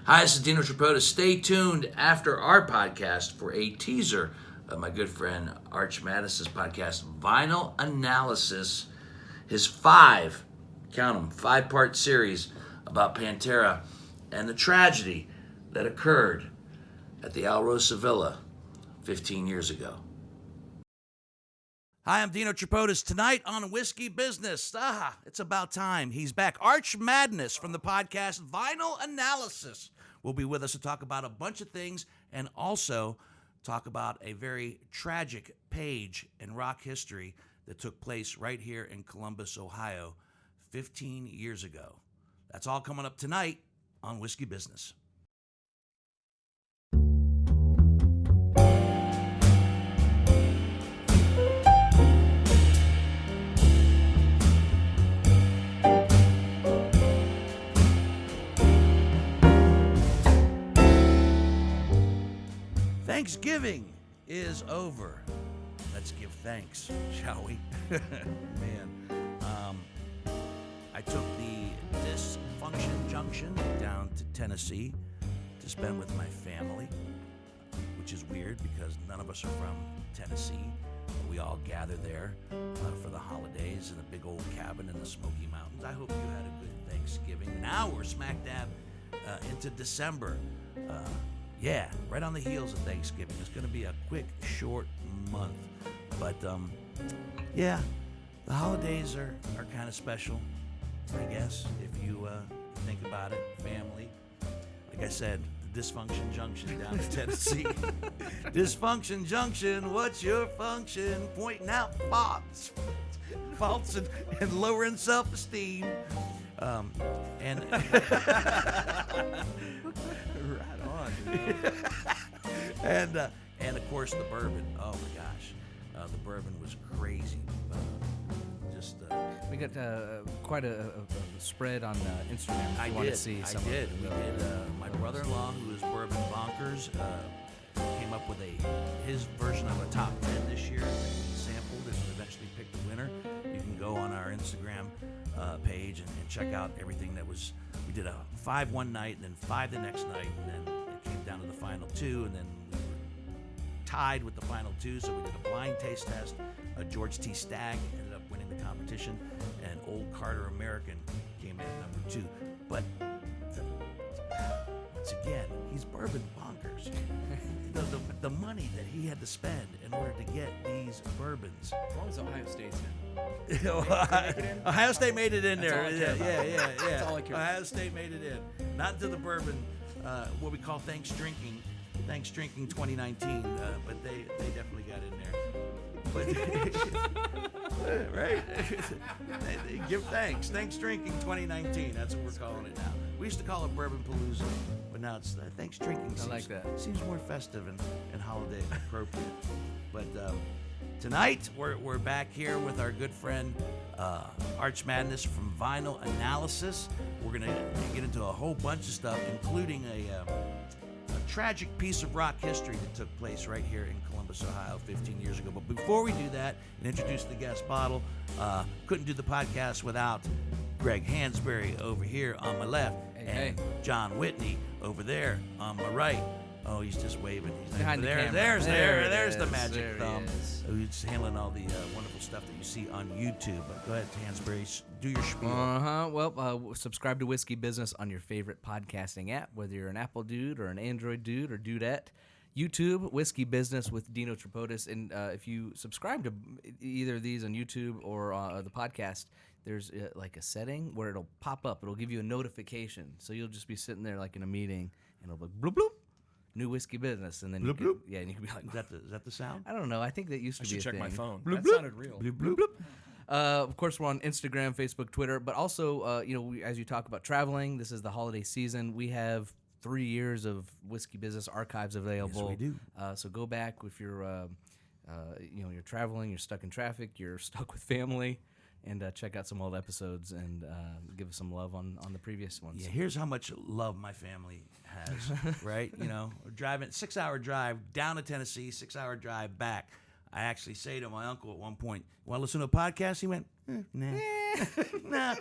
Hi, this is Dino Tripota. Stay tuned after our podcast for a teaser of my good friend Arch Madness's podcast, Vinyl Analysis, his five-part series about Pantera and the tragedy that occurred at the Alrosa Villa 15 years ago. Hi, I'm Dino Tripota. Tonight on Whiskey Business. It's about time. He's back. Arch Madness from the podcast Vinyl Analysis will be with us to talk about a bunch of things and also talk about a very tragic page in rock history that took place right here in Columbus, Ohio, 15 years ago. That's all coming up tonight on Whiskey Business. Thanksgiving is over. Let's give thanks, shall we? Man, I took the Dysfunction Junction down to Tennessee to spend with my family, which is weird because none of us are from Tennessee. We all gather there for the holidays in a big old cabin in the Smoky Mountains. I hope you had a good Thanksgiving. Now we're smack dab into December. Yeah, right on the heels of Thanksgiving. It's going to be a quick, short month. But, yeah, the holidays are kind of special, I guess, if you think about it. Family. Like I said, the Dysfunction Junction down in Tennessee. Dysfunction Junction, what's your function? Pointing out faults and lowering self-esteem. And right on, and of course the bourbon. Oh my gosh, the bourbon was crazy. We got quite a spread on Instagram. If you want to see some. We did. My brother-in-law, who is bourbon bonkers, came up with his version of a top 10 this year. He sampled and eventually picked the winner. You can go on our Instagram page and check out everything that was. We did a 5 one night and then 5 the next night, and then it came down to the final 2, and then we were tied with the final 2, so we did a blind taste test. George T. Stagg ended up winning the competition, and Old Carter American came in at number 2. But once again, he's bourbon bonkers. The money that he had to spend in order to get these bourbons. As long as Ohio State's in. Ohio State made it in there. Yeah. That's all I care about. Ohio State made it in. Not to the bourbon, what we call Thanks Drinking 2019, but they definitely got in there. But right? They give thanks. Thanks Drinking 2019. That's what we're calling it now. We used to call it Bourbon Palooza, but now it's Thanks Drinking. I like that. Seems more festive and holiday appropriate. But tonight we're back here with our good friend Arch Madness from Vinyl Analysis. We're gonna get into a whole bunch of stuff, including a tragic piece of rock history that took place right here in Columbus, Ohio, 15 years ago. But before we do that and introduce the guest bottle, couldn't do the podcast without Greg Hansberry over here on my left and John Whitney over there on my right. Oh, he's just waving. He's behind the camera. There's the magic thumb. Who's handling all the wonderful stuff that you see on YouTube. But go ahead, Hansberry, do your spiel. Well, subscribe to Whiskey Business on your favorite podcasting app, whether you're an Apple dude or an Android dude or dudette. YouTube, Whiskey Business with Dino Tripota. And if you subscribe to either of these on YouTube or the podcast, there's like a setting where it'll pop up. It'll give you a notification. So you'll just be sitting there like in a meeting, and it'll be bloop, bloop. New Whiskey Business, and then bloop, bloop. Yeah, and you can be like, is that the sound? I don't know. I think that used to be a check thing. my phone. Bloop, That bloop. sounded real. Bloop, bloop, bloop. Of course, we're on Instagram, Facebook, Twitter, but also, as you talk about traveling, this is the holiday season. We have 3 years of Whiskey Business archives available. Yes, we do. So go back if you're, you're traveling, you're stuck in traffic, you're stuck with family, and check out some old episodes and give us some love on the previous ones. Yeah, here's how much love my family has, right? We're driving 6-hour drive down to Tennessee, 6-hour drive back. I actually say to my uncle at one point, "Want to listen to a podcast?" He went, nah, nah,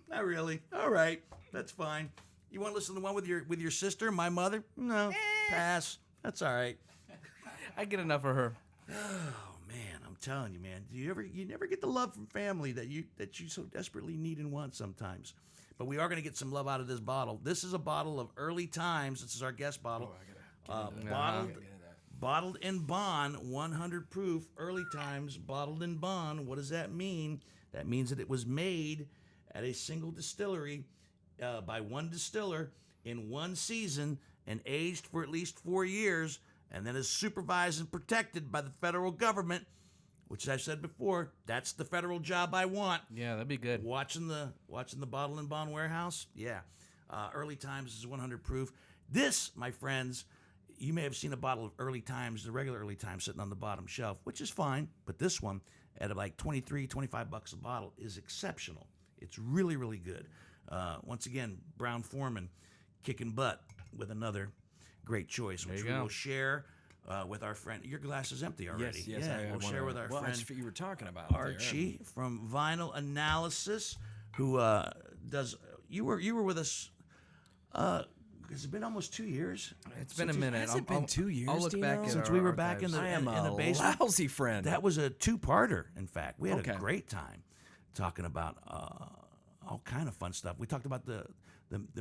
not really. All right, that's fine. You want to listen to the one with your sister, my mother? No, pass. That's all right. I get enough of her. Oh man, I'm telling you, man. You never get the love from family that you so desperately need and want sometimes. But we are going to get some love out of this bottle. This is a bottle of Early Times. This is our guest bottle. Bottled in bond, 100 proof, Early Times, bottled in bond. What does that mean? That means that it was made at a single distillery by one distiller in one season and aged for at least 4 years, and then is supervised and protected by the federal government, which I've said before, that's the federal job I want. Yeah, that'd be good. Watching the bottle and bond warehouse, yeah. Early Times is 100 proof. This, my friends, you may have seen a bottle of Early Times, the regular Early Times sitting on the bottom shelf, which is fine, but this one at like $23-25 a bottle is exceptional. It's really, really good. Once again, Brown Foreman kicking butt with another great choice, which we will share with our friend. Your glass is empty already. Yes, yeah, we'll share with our friend. That's what you were talking about. Archie from Vinyl Analysis, who does. You were with us. Has it been almost 2 years? It's been a minute. Has it been 2 years, I'll look Dino? back at Since our we were back in archives. the I am in the a basement. lousy friend. That was a two-parter. In fact, we had Okay. a great time talking about all kind of fun stuff. We talked about the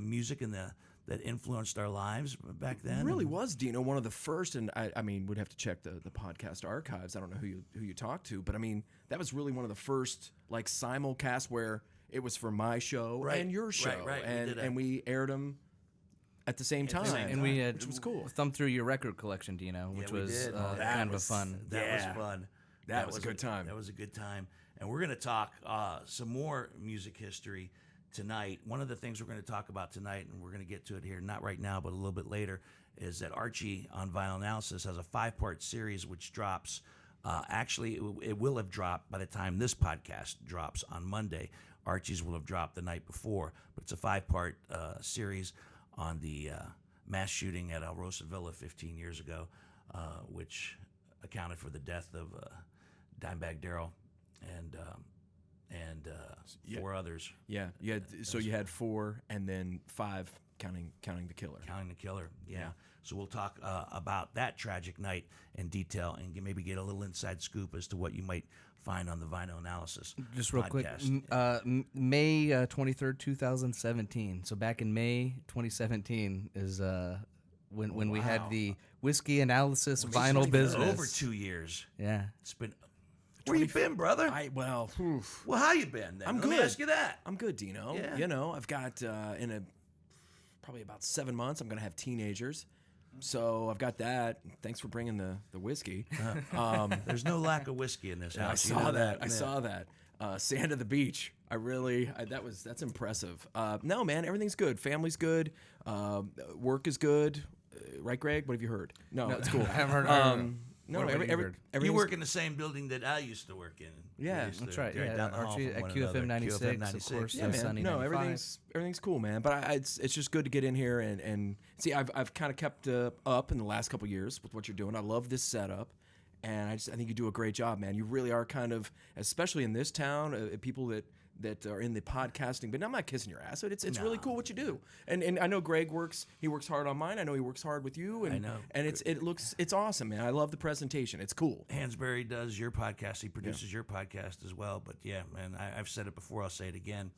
music and that influenced our lives back then. It really was, Dino, one of the first, and I mean, we'd have to check the podcast archives. I don't know who you talked to, but I mean, that was really one of the first like simulcasts where it was for my show and your show, right. and we aired them at the same time, And we had which was cool. thumbed through your record collection, Dino, which we was did. kind of a fun. That was fun. That was a good time. That was a good time. And we're going to talk some more music history tonight. One of the things we're going to talk about tonight, and we're going to get to it here, not right now, but a little bit later, is that Archie on Vinyl Analysis has a 5-part series which drops. Actually, it will have dropped by the time this podcast drops on Monday. Archie's will have dropped the night before, but it's a 5-part series on the mass shooting at Alrosa Villa 15 years ago, which accounted for the death of Dimebag Darrell and 4 others. Yeah, you had 4 and then 5 counting the killer. Counting the killer, yeah. So we'll talk about that tragic night in detail and maybe get a little inside scoop as to what you might find on the Vinyl Analysis Just real podcast. quick, May 23rd, 2017. So back in May 2017 is when we had the Whiskey Analysis Vinyl business. Over 2 years. Yeah. It's been. Where you been, brother? Well, how you been? Then? I'm Let good. me ask you that. I'm good, Dino. Yeah. You know, I've got probably about 7 months, I'm going to have teenagers. So I've got that. Thanks for bringing the whiskey. There's no lack of whiskey in this house. I saw that. I saw that. Sand of the beach. That's impressive. No, man, everything's good. Family's good. Work is good. Right, Greg? What have you heard? No, it's cool. I haven't heard. No, What have you heard? You everything's work in the same building that I used to work in. Yeah, We used That's to- right. Yeah, down the hall Archie from at one QFM another. 96, of course. Yeah, man. Sunny No, 95. everything's cool, man. But it's just good to get in here and see. I've kind of kept up in the last couple years with what you're doing. I love this setup, and I think you do a great job, man. You really are kind of, especially in this town, people that are in the podcasting. But I'm not kissing your ass. It's really cool what you do. And I know Greg works hard on mine. I know he works hard with you. And, I know. And it's awesome, man. I love the presentation. It's cool. Hansberry does your podcast. He produces your podcast as well. But yeah, man, I've said it before. I'll say it again.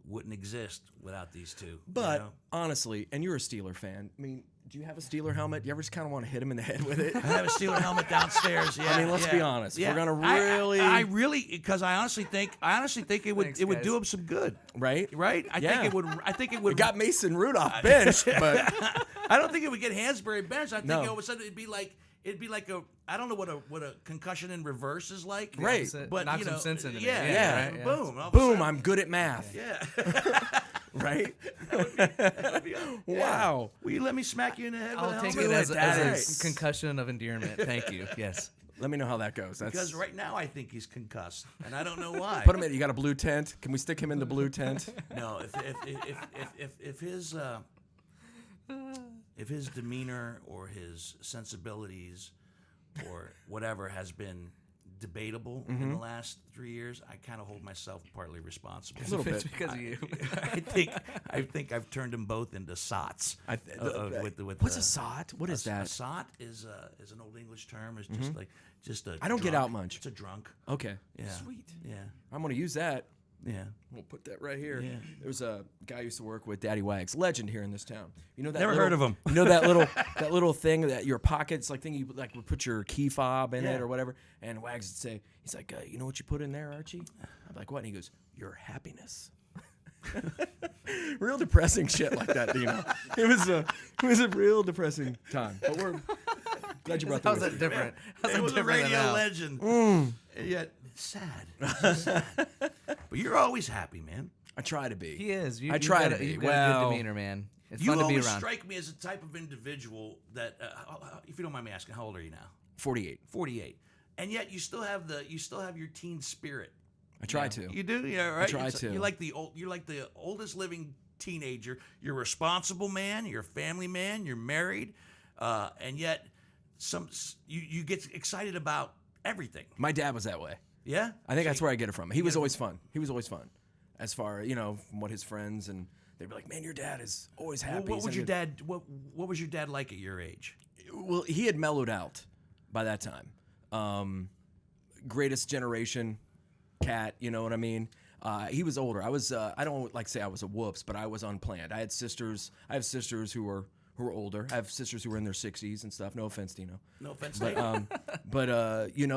Wouldn't exist without these two. But you know? honestly, and you're a Steeler fan. I mean, do you have a Steeler helmet? You ever just kind of want to hit him in the head with it? I have a Steeler helmet downstairs. Yeah, I mean, let's be honest. Yeah. We're gonna really, I really, because I honestly think it would Thanks, it would guys. do him some good. right? Right? I think it would. I think it would. We got Mason Rudolph benched, but I don't think it would get Hansberry benched. I think No. all of a sudden it'd be like a I don't know what a concussion in reverse is like. Right. Opposite. But Knocks you some know, sense into me. yeah, Yeah. right, yeah. boom, all of a boom, sudden- I'm good at math. Yeah. Right? Yeah. Wow. Will you let me smack you in the head with I'll a take helmet? it as Right. a concussion of endearment. Thank you. Yes. Let me know how that goes. That's Because right now I think he's concussed, and I don't know why. put him in. You got a blue tent? Can we stick him in the blue tent? No, if his demeanor or his sensibilities or whatever has been debatable in the last 3 years, I kind of hold myself partly responsible. A little bit. It's because of you. I think I've turned them both into sots. What's a sot? What is that? A sot is an old English term. It's just a. I don't get drunk. out much. It's a drunk. Okay. Yeah. Sweet. Yeah. I'm gonna use that. Yeah. We'll put that right here. Yeah. There was a guy I used to work with, Daddy Wags, legend here in this town. You know that? Never heard of him. You know that little thing that your pockets like thing you like would put your key fob in it or whatever. And Wags would say, he's like, you know what you put in there, Archie? I'm like, what? And he goes, your happiness. Real depressing shit like that, Dino. It was a real depressing time. But we're glad you brought How's that. that different? How's It that was a different than radio now? legend. And yet, it's sad. It's sad. But you're always happy, man. I try to be. He is. I try to be. You've got a Well, good demeanor, man. It's You fun to be always around. strike me as a type of individual that, if you don't mind me asking, how old are you now? 48. 48. And yet you still have your teen spirit. I try to. You do, yeah, right. try to. You're like the oldest living teenager. You're a responsible man. You're a family man. You're married, and yet you get excited about everything. My dad was that way. Yeah, I think that's where I get it from. He was always fun. He was always fun, as far from what his friends and they'd be like, "Man, your dad is always happy." What was your dad? What was your dad like at your age? Well, he had mellowed out by that time. Greatest generation cat, you know what I mean? He was older. I was. I don't like to say I was a whoops, but I was unplanned. I had sisters. I have sisters who were older. I have sisters who were in their 60s and stuff. No offense, Dino. No offense, but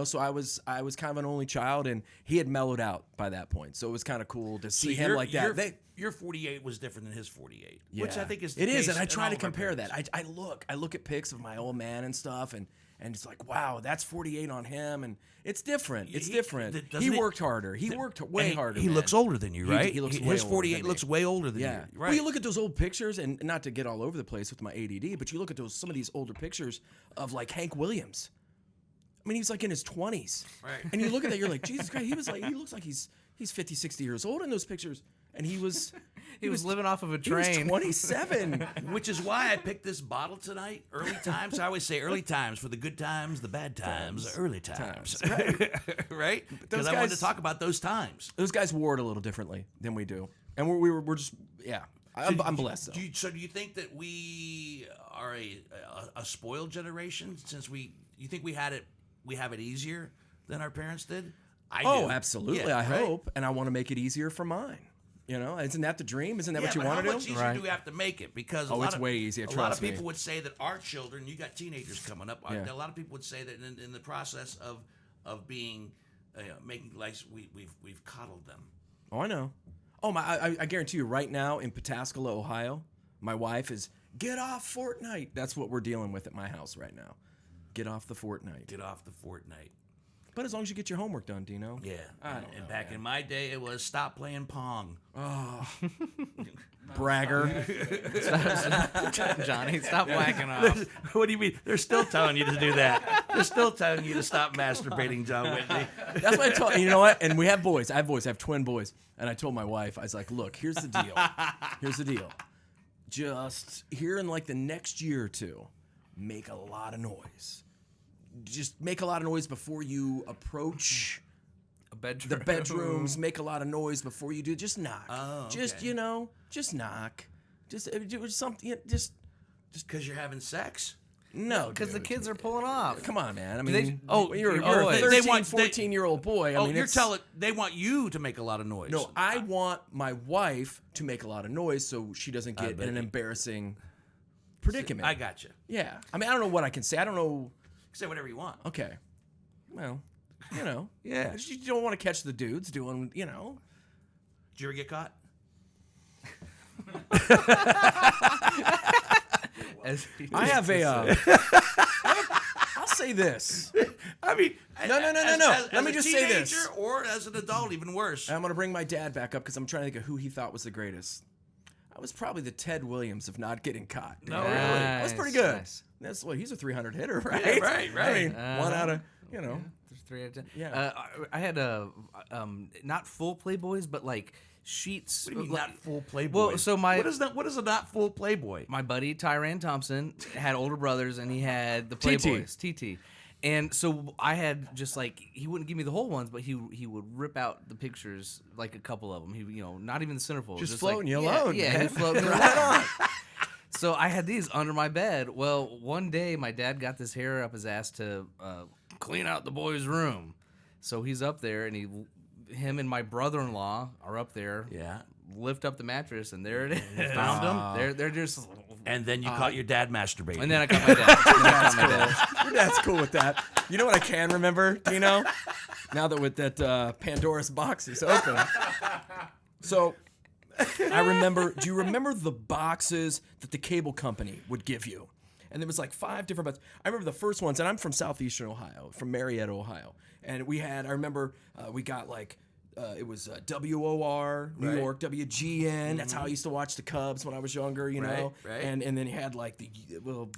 so I was kind of an only child, and he had mellowed out by that point. So it was kind of cool to see him like that. Your 48 was different than his 48, Yeah. which I think is it is, and I in try all to of our compare parents. that. I look at pics of my old man and stuff, and it's like, wow, that's 48 on him, and it's different. It's different. He worked harder. He worked way harder. He man. looks older than you, right? He looks way his older 48 than me. looks way older than Yeah. you. Right. Well, you look at those old pictures, and not to get all over the place with my ADD, but you look at some of these older pictures of like Hank Williams. I mean, he's like in his 20s. Right. And you look at that, you're like, Jesus Christ, he looks like he's 50, 60 years old in those pictures. And he was living off of a he train. was 27. Which is why I picked this bottle tonight. Early times. I always say early times for the good times, the bad times, early times. Right? Because I wanted to talk about those times. Those guys wore it a little differently than we do. And we're just, yeah. I'm blessed, though. Do you think that we are a spoiled generation since you think we have it easier than our parents did? I do. Absolutely. Yeah, I right? hope. And I want to make it easier for mine. Isn't that the dream? Isn't that what you but want to do? how much easier do we have to make it? Because it's way easier. A lot Trust of me. people would say that our children, you got teenagers coming up. Yeah. A lot of people would say that in the process of being making life, we've coddled them. Oh, I know. Oh, I guarantee you right now in Pataskala, Ohio, my wife is, get off Fortnite. That's what we're dealing with at my house right now. Get off the Fortnite. Get off the Fortnite. But as long as you get your homework done, Dino. Yeah. I don't know, back in my day, it was stop playing Pong. Bragger. Johnny, stop whacking off. What do you mean? They're still telling you to do that. They're still telling you to stop masturbating, John Whitney. That's what I told you. Know what? And we have boys. I have twin boys. And I told my wife, I was like, look, here's the deal. Here's the deal. Just here in like the next year or two, make a lot of noise. Just make a lot of noise before you approach the bedrooms. Make a lot of noise before you do. Just knock. Oh, okay. Just knock. Just do something. Just because you're having sex. no. Because the dude. kids are pulling off. Come on, man. I they- mean, oh, you're oh, a they 13, 14-year-old boy. I mean, you're it's, telling they want you to make a lot of noise. No, I want my wife to make a lot of noise so she doesn't get in an embarrassing predicament. I got you. Yeah. I mean, I don't know what I can say. I don't know. Say whatever you want. Okay. Well, Yeah. You don't want to catch the dudes doing, Did you ever get caught? I have I'll say this. I mean, No. Let me just say this. As a teenager or as an adult, even worse. I'm going to bring my dad back up because I'm trying to think of who he thought was the greatest. I was probably the Ted Williams of not getting caught. No, really? That was pretty good. Nice. That's he's a 300 hitter, right? Yeah, right. I mean, one out of, There's 3 out of 10. Yeah. I had not full Playboys, but like sheets. What do you mean, like- not full Playboy? Well, so what is that? What is a not full Playboy? my buddy Tyran Thompson had older brothers, and he had the Playboys, TT. And so I had just like he wouldn't give me the whole ones, but he would rip out the pictures, like a couple of them. He not even the centerfold, Just like, floating you alone, Yeah, man. he'd float me alone. So I had these under my bed. Well, one day my dad got this hair up his ass to clean out the boys' room. So he's up there, and him and my brother-in-law are up there. Yeah. Lift up the mattress, and there it is. Found them? They're just. And then you caught your dad masturbating. And then I caught my dad. Your dad's cool with that. You know what I can remember, Dino? Now that with that Pandora's box is open. So I remember, do you remember the boxes that the cable company would give you? And there was like 5 different boxes. I remember the first ones, and I'm from southeastern Ohio, from Marietta, Ohio. And I remember we got like, it was WOR, New Right. York, WGN. That's how I used to watch the Cubs when I was younger, you know. Right. And then you had like the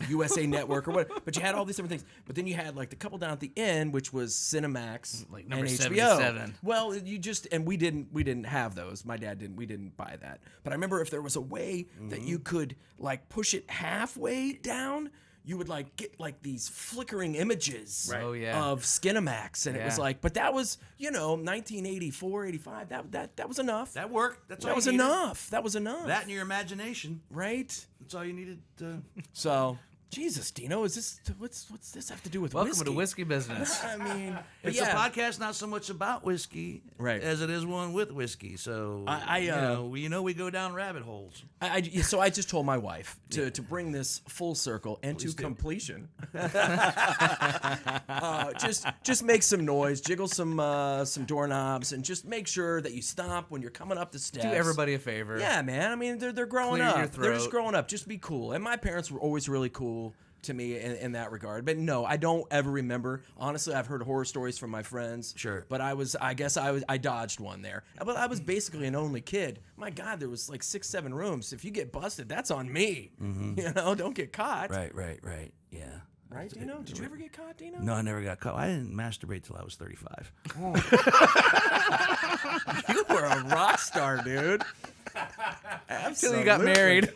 USA Network or what. But you had all these different things. But then you had like the couple down at the end, which was Cinemax, Like number and HBO. 77. Well, and we didn't have those. My dad didn't. We didn't buy that. But I remember if there was a way that you could like push it halfway down, you would like get like these flickering images Right. Oh, yeah. of Skinamax, and it was Yeah. like, but that was 1984, 85. That was enough. That worked. That's all That you was needed. enough. That was enough. That and your imagination. right? That's all you needed. So, Jesus, Dino, is this what's this have to do with Welcome whiskey? to Whiskey Business. I mean, but It's yeah. a podcast not so much about whiskey Right. as it is one with whiskey. So we go down rabbit holes. So I just told my wife to bring this full circle and to completion. Just make some noise, jiggle some doorknobs, and just make sure that you stop when you're coming up the steps. Do everybody a favor. Yeah, man. I mean, they're growing Clear up. your They're just throat. growing up. Just be cool. And my parents were always really cool to me in that regard. But no, I don't ever remember. Honestly, I've heard horror stories from my friends. Sure. But I dodged one there. But I was basically an only kid. My God, there was like 6, 7 rooms. If you get busted, that's on me. Don't get caught. Right. Yeah. Right, Dino? Did you ever get caught, Dino? No, I never got caught. I didn't masturbate till I was 35. You were a rock star, dude. Until Absolutely. you got married.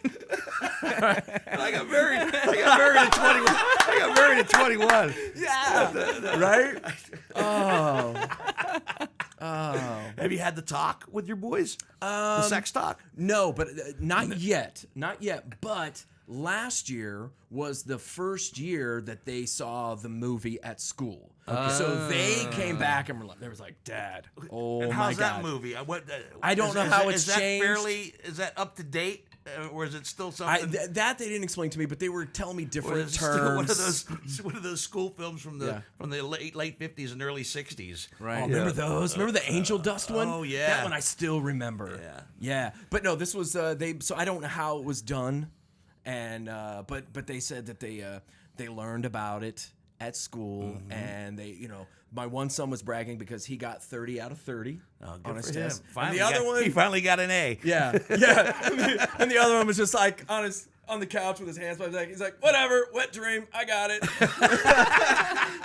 I got married at 21. I got married at 21. Yeah. Right? Oh. Have you had the talk with your boys? The sex talk? No, but not yet. Not yet. But last year was the first year that they saw the movie at school. So they came back and they was like, Dad, oh And my how's God. that movie? I don't know how it's changed. Is that up to date? Or is it still something? That they didn't explain to me, but they were telling me or different is it still terms. one of those school films from the Yeah. late 50s and early 60s? Right. Oh, remember those? Remember the Angel Dust one? oh, yeah. That one I still remember. Yeah. Yeah. But no, this was so I don't know how it was done, and but they said that they learned about it at school, and they my one son was bragging because he got 30 out of 30 on his test. And the other one, he finally got an A. yeah. And the other one was just like on the couch with his hands by his neck. He's like, whatever, wet dream, I got it.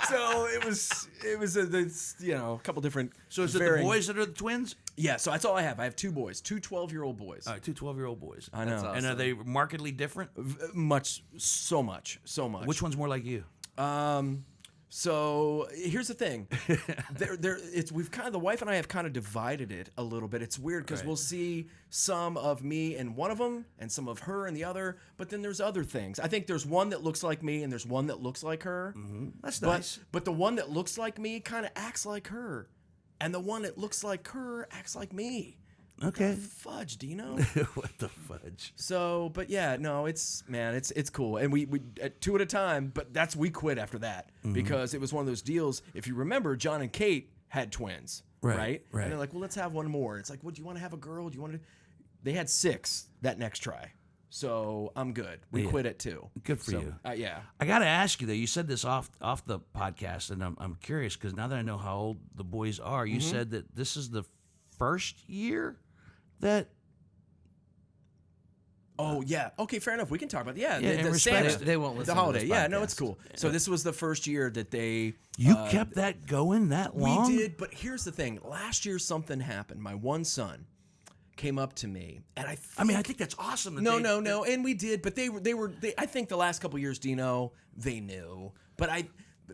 So it was a couple different. So is it the varying- boys that are the twins? Yeah, so that's all I have. I have 2 boys, 2 12-year-old boys. All right, 2 12-year-old boys. I know. That's And are they markedly different? So much. Which one's more like you? So here's the thing, the wife and I have kind of divided it a little bit. It's weird because we'll see some of me in one of them and some of her in the other, but then there's other things. I think there's one that looks like me and there's one that looks like her. That's nice. But the one that looks like me kind of acts like her, and the one that looks like her acts like me. Okay. Fudge, Dino. What the fudge? So, but yeah, no, it's cool, and we 2 at a time. But we quit after that because it was one of those deals. If you remember, John and Kate had twins, right? Right. And they're like, well, let's have one more. It's like, well, do you want to have a girl? Do you want to? They had 6 that next try, so I'm good. We quit at 2. Good for you. Yeah. I got to ask you though. You said this off the podcast, and I'm curious because now that I know how old the boys are, you said that this is the first year that. Oh yeah. Okay, fair enough. We can talk about in the respect- Santa, They won't listen the to holiday. this Yeah, no, podcast. it's cool. So this was the first year that they. You kept that going that long? We did, but here's the thing. Last year something happened. My one son came up to me, and I think that's awesome. That no, and we did, but they I think the last couple years, Dino, they knew, but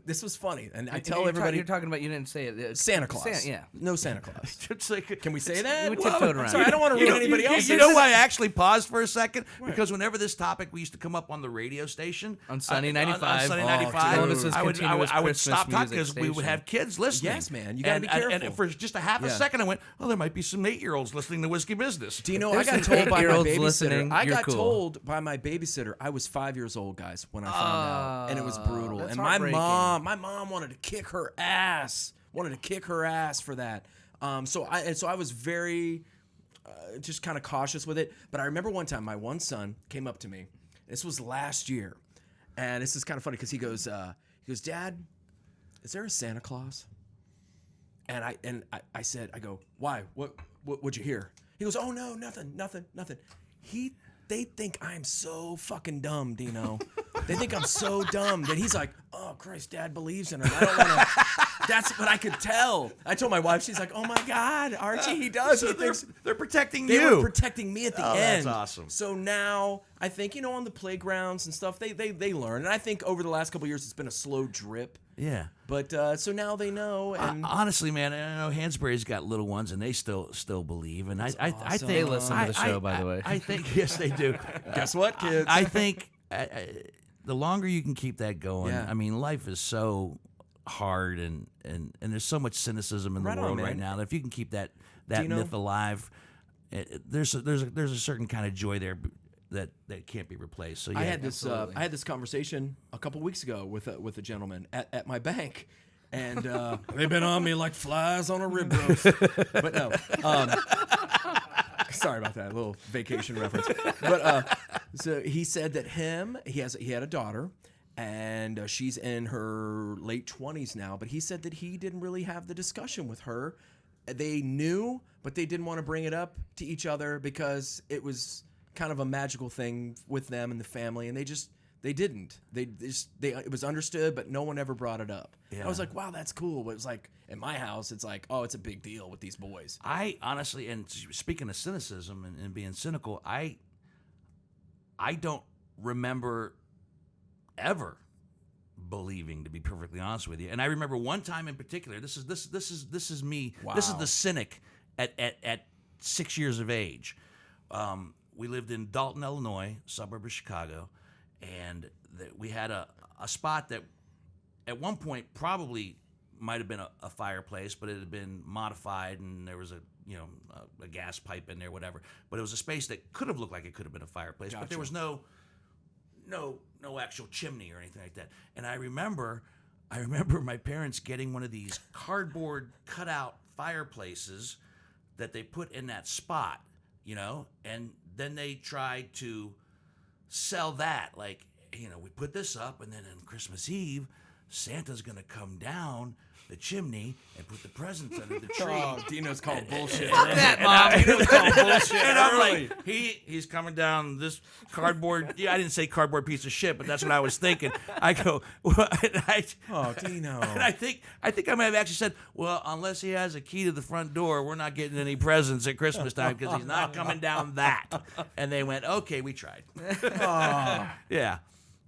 this was funny, and I And tell everybody you're talking about, you didn't say it. Santa Claus. Yeah. No Santa Claus. It's like, Can we say that? we tiptoed around. Sorry, I don't want to ruin anybody else. You know why I actually paused for a second? Because whenever this topic we used to come up on the radio station On Sunny on 95. Sunny Oh, 95, dude. This is I would continuous stop Christmas talking music because we would station. have kids listening. Yes, man, you gotta be And careful. for just a half a Yeah. second, I went, "Oh, there might be some 8-year-olds listening to Whiskey Business." Dino, I There's got some told by my 8-year-olds babysitter. listening, I you're got cool. told by my babysitter. I was 5 years old, guys, when I found out, and it was brutal. That's And my heartbreaking. mom wanted to kick her ass. Wanted to kick her ass for that. So I was very just kind of cautious with it. But I remember one time my one son came up to me. This was last year, and this is kind of funny because he goes, "Dad, is there a Santa Claus?" And I said, I go, "Why? What'd you hear?" He goes, "Oh no, nothing. They think I'm so fucking dumb, Dino. They think I'm so dumb that he's like, oh Christ, Dad believes in him. I don't want to." That's what I could tell. I told my wife, she's like, "Oh my God, Archie, he does. So He thinks they're protecting they you. were protecting me at the Oh, end." that's awesome. So now I think, on the playgrounds and stuff, they learn. And I think over the last couple of years, it's been a slow drip. Yeah. But so now they know. And Honestly, man, I know Hansberry's got little ones, and they still believe. And I think They listen to the show, by the way. I think yes, they do. guess what, kids? I think the longer you can keep that going, Yeah. I mean, life is so hard, and there's so much cynicism in the Right on, world man. right now that if you can keep that Dino? myth alive, there's a certain kind of joy there that can't be replaced. So yeah, I had this absolutely. I had this conversation a couple weeks ago with a gentleman at my bank, and they've been on me like flies on a rib roast. But no, sorry about that, a little vacation reference. But so he said that he had a daughter, and she's in her late 20s now. But he said that he didn't really have the discussion with her. They knew, but they didn't want to bring it up to each other because it was kind of a magical thing with them and the family, and they didn't. It was understood, but no one ever brought it up. Yeah. I was like, wow, that's cool. But it was like in my house, it's like, oh, it's a big deal with these boys. I honestly, and speaking of cynicism and being cynical, I don't remember ever believing, to be perfectly honest with you. And I remember one time in particular. This is me. Wow. This is the cynic at 6 years of age. We lived in Dalton, Illinois, suburb of Chicago, and we had a spot that at one point probably might have been a fireplace, but it had been modified, and there was a gas pipe in there, whatever. But it was a space that could have looked like it could have been a fireplace, but there was no actual chimney or anything like that. And I remember my parents getting one of these cardboard cutout fireplaces that they put in that spot, and then they tried to sell that, like, we put this up, and then on Christmas Eve, Santa's gonna come down the chimney and put the presents under the tree. Oh, Dino's called bullshit. Fuck that, Mom. Dino's called bullshit. And I'm early. like, he's coming down this cardboard. Yeah, I didn't say cardboard piece of shit, but that's what I was thinking. I go, Oh, Dino. and I think I might have actually said, well, unless he has a key to the front door, we're not getting any presents at Christmas time because he's not coming down that. And they went, okay, we tried. Yeah.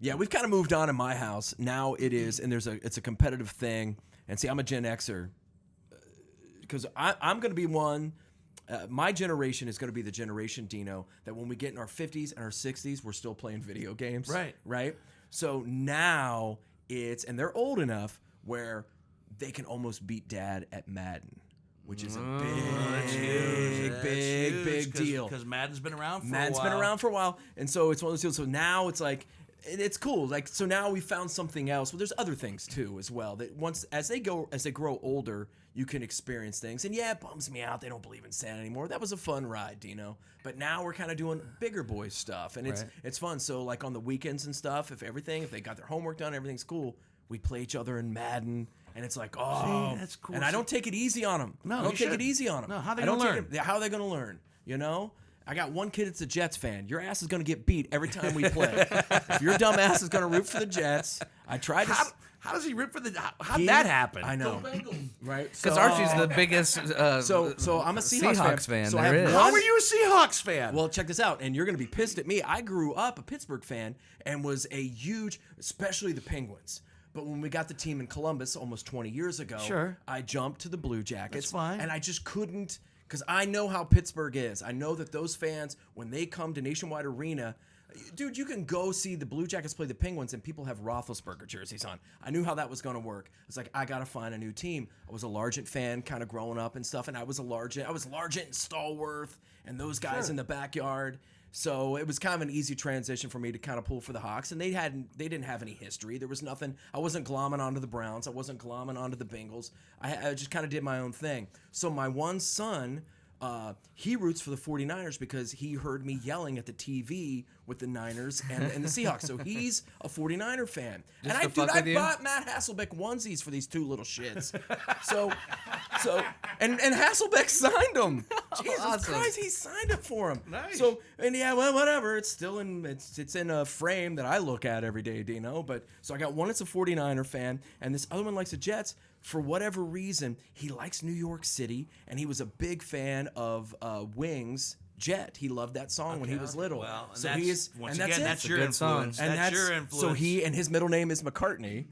Yeah, we've kind of moved on in my house. Now it is, and it's a competitive thing. And see, I'm a Gen Xer because I'm going to be one. My generation is going to be the generation, Dino, that when we get in our 50s and our 60s, we're still playing video games. Right. So now and they're old enough where they can almost beat Dad at Madden, which is a big deal. Because Madden's been around for a while. Madden's been around for a while, and so it's one of those deals. So now it's like, it's cool. Like, so now we found something else. Well, there's other things too as well that as they grow older, you can experience things. And yeah, it bums me out they don't believe in Santa anymore. That was a fun ride, Dino. But now we're kind of doing bigger boy stuff, and it's fun. So like on the weekends and stuff, if they got their homework done, everything's cool. We play each other in Madden. And it's like, oh, see, that's cool. And I don't take it easy on them. No, I don't you take should. it easy on them. No, how they I don't gonna take learn? it- How are they going to learn? I got one kid that's a Jets fan. Your ass is going to get beat every time we play. If your dumb ass is going to root for the Jets, I tried to. How does he rip for the? How'd that happen? I know. Right? Because Archie's the biggest So I'm a Seahawks fan. So I there have is. one- How were you a Seahawks fan? Well, check this out, and you're going to be pissed at me. I grew up a Pittsburgh fan and was a huge, especially the Penguins. But when we got the team in Columbus almost 20 years ago, Sure. I jumped to the Blue Jackets. That's fine. And I just couldn't, because I know how Pittsburgh is. I know that those fans, when they come to Nationwide Arena, dude, you can go see the Blue Jackets play the Penguins and people have Roethlisberger jerseys on. I knew how that was going to work. It's like, I got to find a new team. I was a Largent fan kind of growing up and stuff, and I was Largent and Stallworth and those guys in the backyard. So it was kind of an easy transition for me to kind of pull for the Hawks, and they didn't have any history. There was nothing. I wasn't glomming onto the Browns. I wasn't glomming onto the Bengals. I just kind of did my own thing. So my one son, he roots for the 49ers because he heard me yelling at the TV with the Niners and the Seahawks. So he's a 49er fan. Just And to fuck I with you? bought Matt Hasselbeck onesies for these two little shits. And Hasselbeck signed them. Jesus Awesome. Christ, he signed it for him. Nice. So, and yeah, well, whatever. It's still it's in a frame that I look at every day, Dino. But so I got one that's a 49er fan, and this other one likes the Jets. For whatever reason, he likes New York City, and he was a big fan of Wings. Jet. He loved that song when he was little. Well, and so that's, he is, once and again, that's that's it. your good song. influence. And that's your influence. So he and his middle name is McCartney.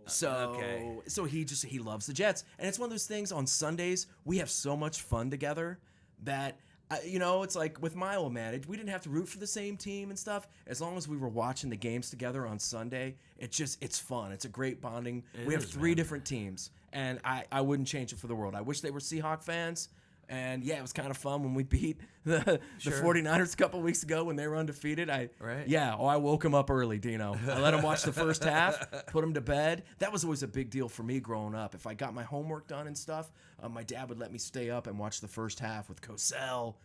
So Okay. so he loves the Jets, and it's one of those things. On Sundays, we have so much fun together that it's like with my old man. We didn't have to root for the same team and stuff. As long as we were watching the games together on Sunday, it's fun. It's a great bonding. We have is, three man. different teams, and I wouldn't change it for the world. I wish they were Seahawk fans. And yeah, it was kind of fun when we beat the 49ers a couple weeks ago when they were undefeated. I woke him up early, Dino. I let him watch the first half, put him to bed. That was always a big deal for me growing up. If I got my homework done and stuff, my dad would let me stay up and watch the first half with Cosell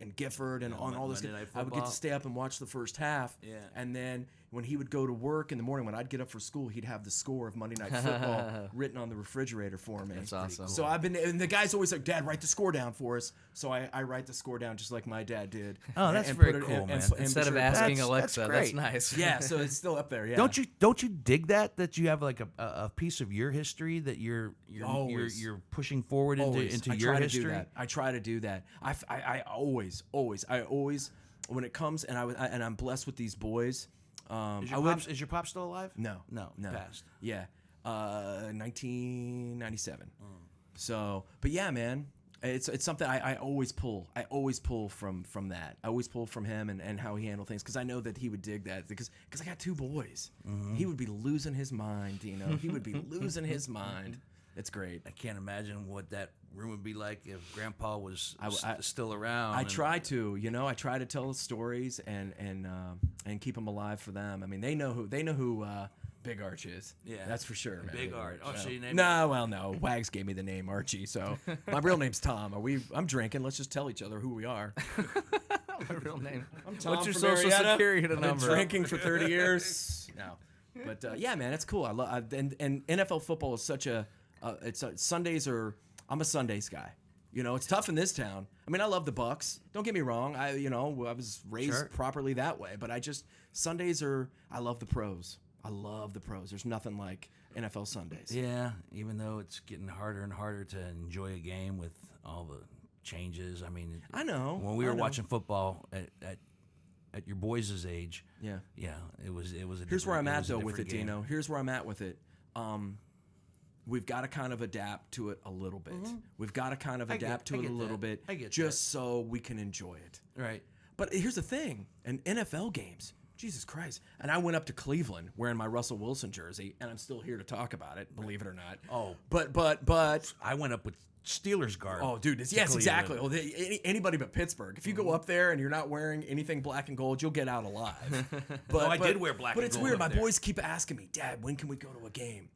and Gifford and on all this. Monday Night I would get Football. to stay up and watch the first half. Yeah. And then when he would go to work in the morning, when I'd get up for school, he'd have the score of Monday Night Football written on the refrigerator for me. That's awesome. So and the guy's always like, Dad, write the score down for us. So I write the score down just like my dad did. Oh, that's and very put it- cool, and- man. and be Instead sure of to put- asking That's Alexa, that's great. nice. Yeah, so it's still up there. Yeah. Don't you dig that you have like a piece of your history that you're Always. pushing forward into I your try history? to do that. I try to do that. I always when it comes and I'm blessed with these boys. Is your pop still alive? No. Passed. Yeah, 1997. So, but yeah, man, it's something I always pull. I always pull from that. I always pull from him and how he handled things because I know that he would dig that because I got two boys. He would be losing his mind, Dino. He would be losing his mind. It's great. I can't imagine what that room would be like if Grandpa was I- still around. I try to, I try to tell stories and keep them alive for them. I mean, they know who Big Arch is. Yeah. That's for sure, man. Big Arch. Oh, so you named No. Wags gave me the name Archie, so my real name's Tom. I'm drinking. Let's just tell each other who we are. My real name. Tom What's your from social Marietta. security I've been number? drinking for 30 years. No, but yeah, man, it's cool. I love and NFL football is such a. Sundays are. I'm a Sundays guy. It's tough in this town. I mean, I love the Bucks. Don't get me wrong. I was raised properly that way, but Sundays are. I love the pros. I love the pros. There's nothing like NFL Sundays. Yeah, even though it's getting harder and harder to enjoy a game with all the changes. I mean, I know. When we were watching football at your boys' age. Yeah. Yeah, it was a. Here's where I'm different- at though with it, different game. Dino. Here's where I'm at with it. We've got to kind of adapt to it a little bit. We've got to kind of adapt to it a little bit, I get just so we can enjoy it. Right. But here's the thing: in NFL games, Jesus Christ! And I went up to Cleveland wearing my Russell Wilson jersey, and I'm still here to talk about it. Believe it or not. Oh. but I went up with Steelers garb. oh, dude, yes, Cleveland. exactly. Well, anybody but Pittsburgh. If you go up there and you're not wearing anything black and gold, you'll get out alive. But I did wear black But and it's gold weird. up My there. boys keep asking me, Dad, when can we go to a game?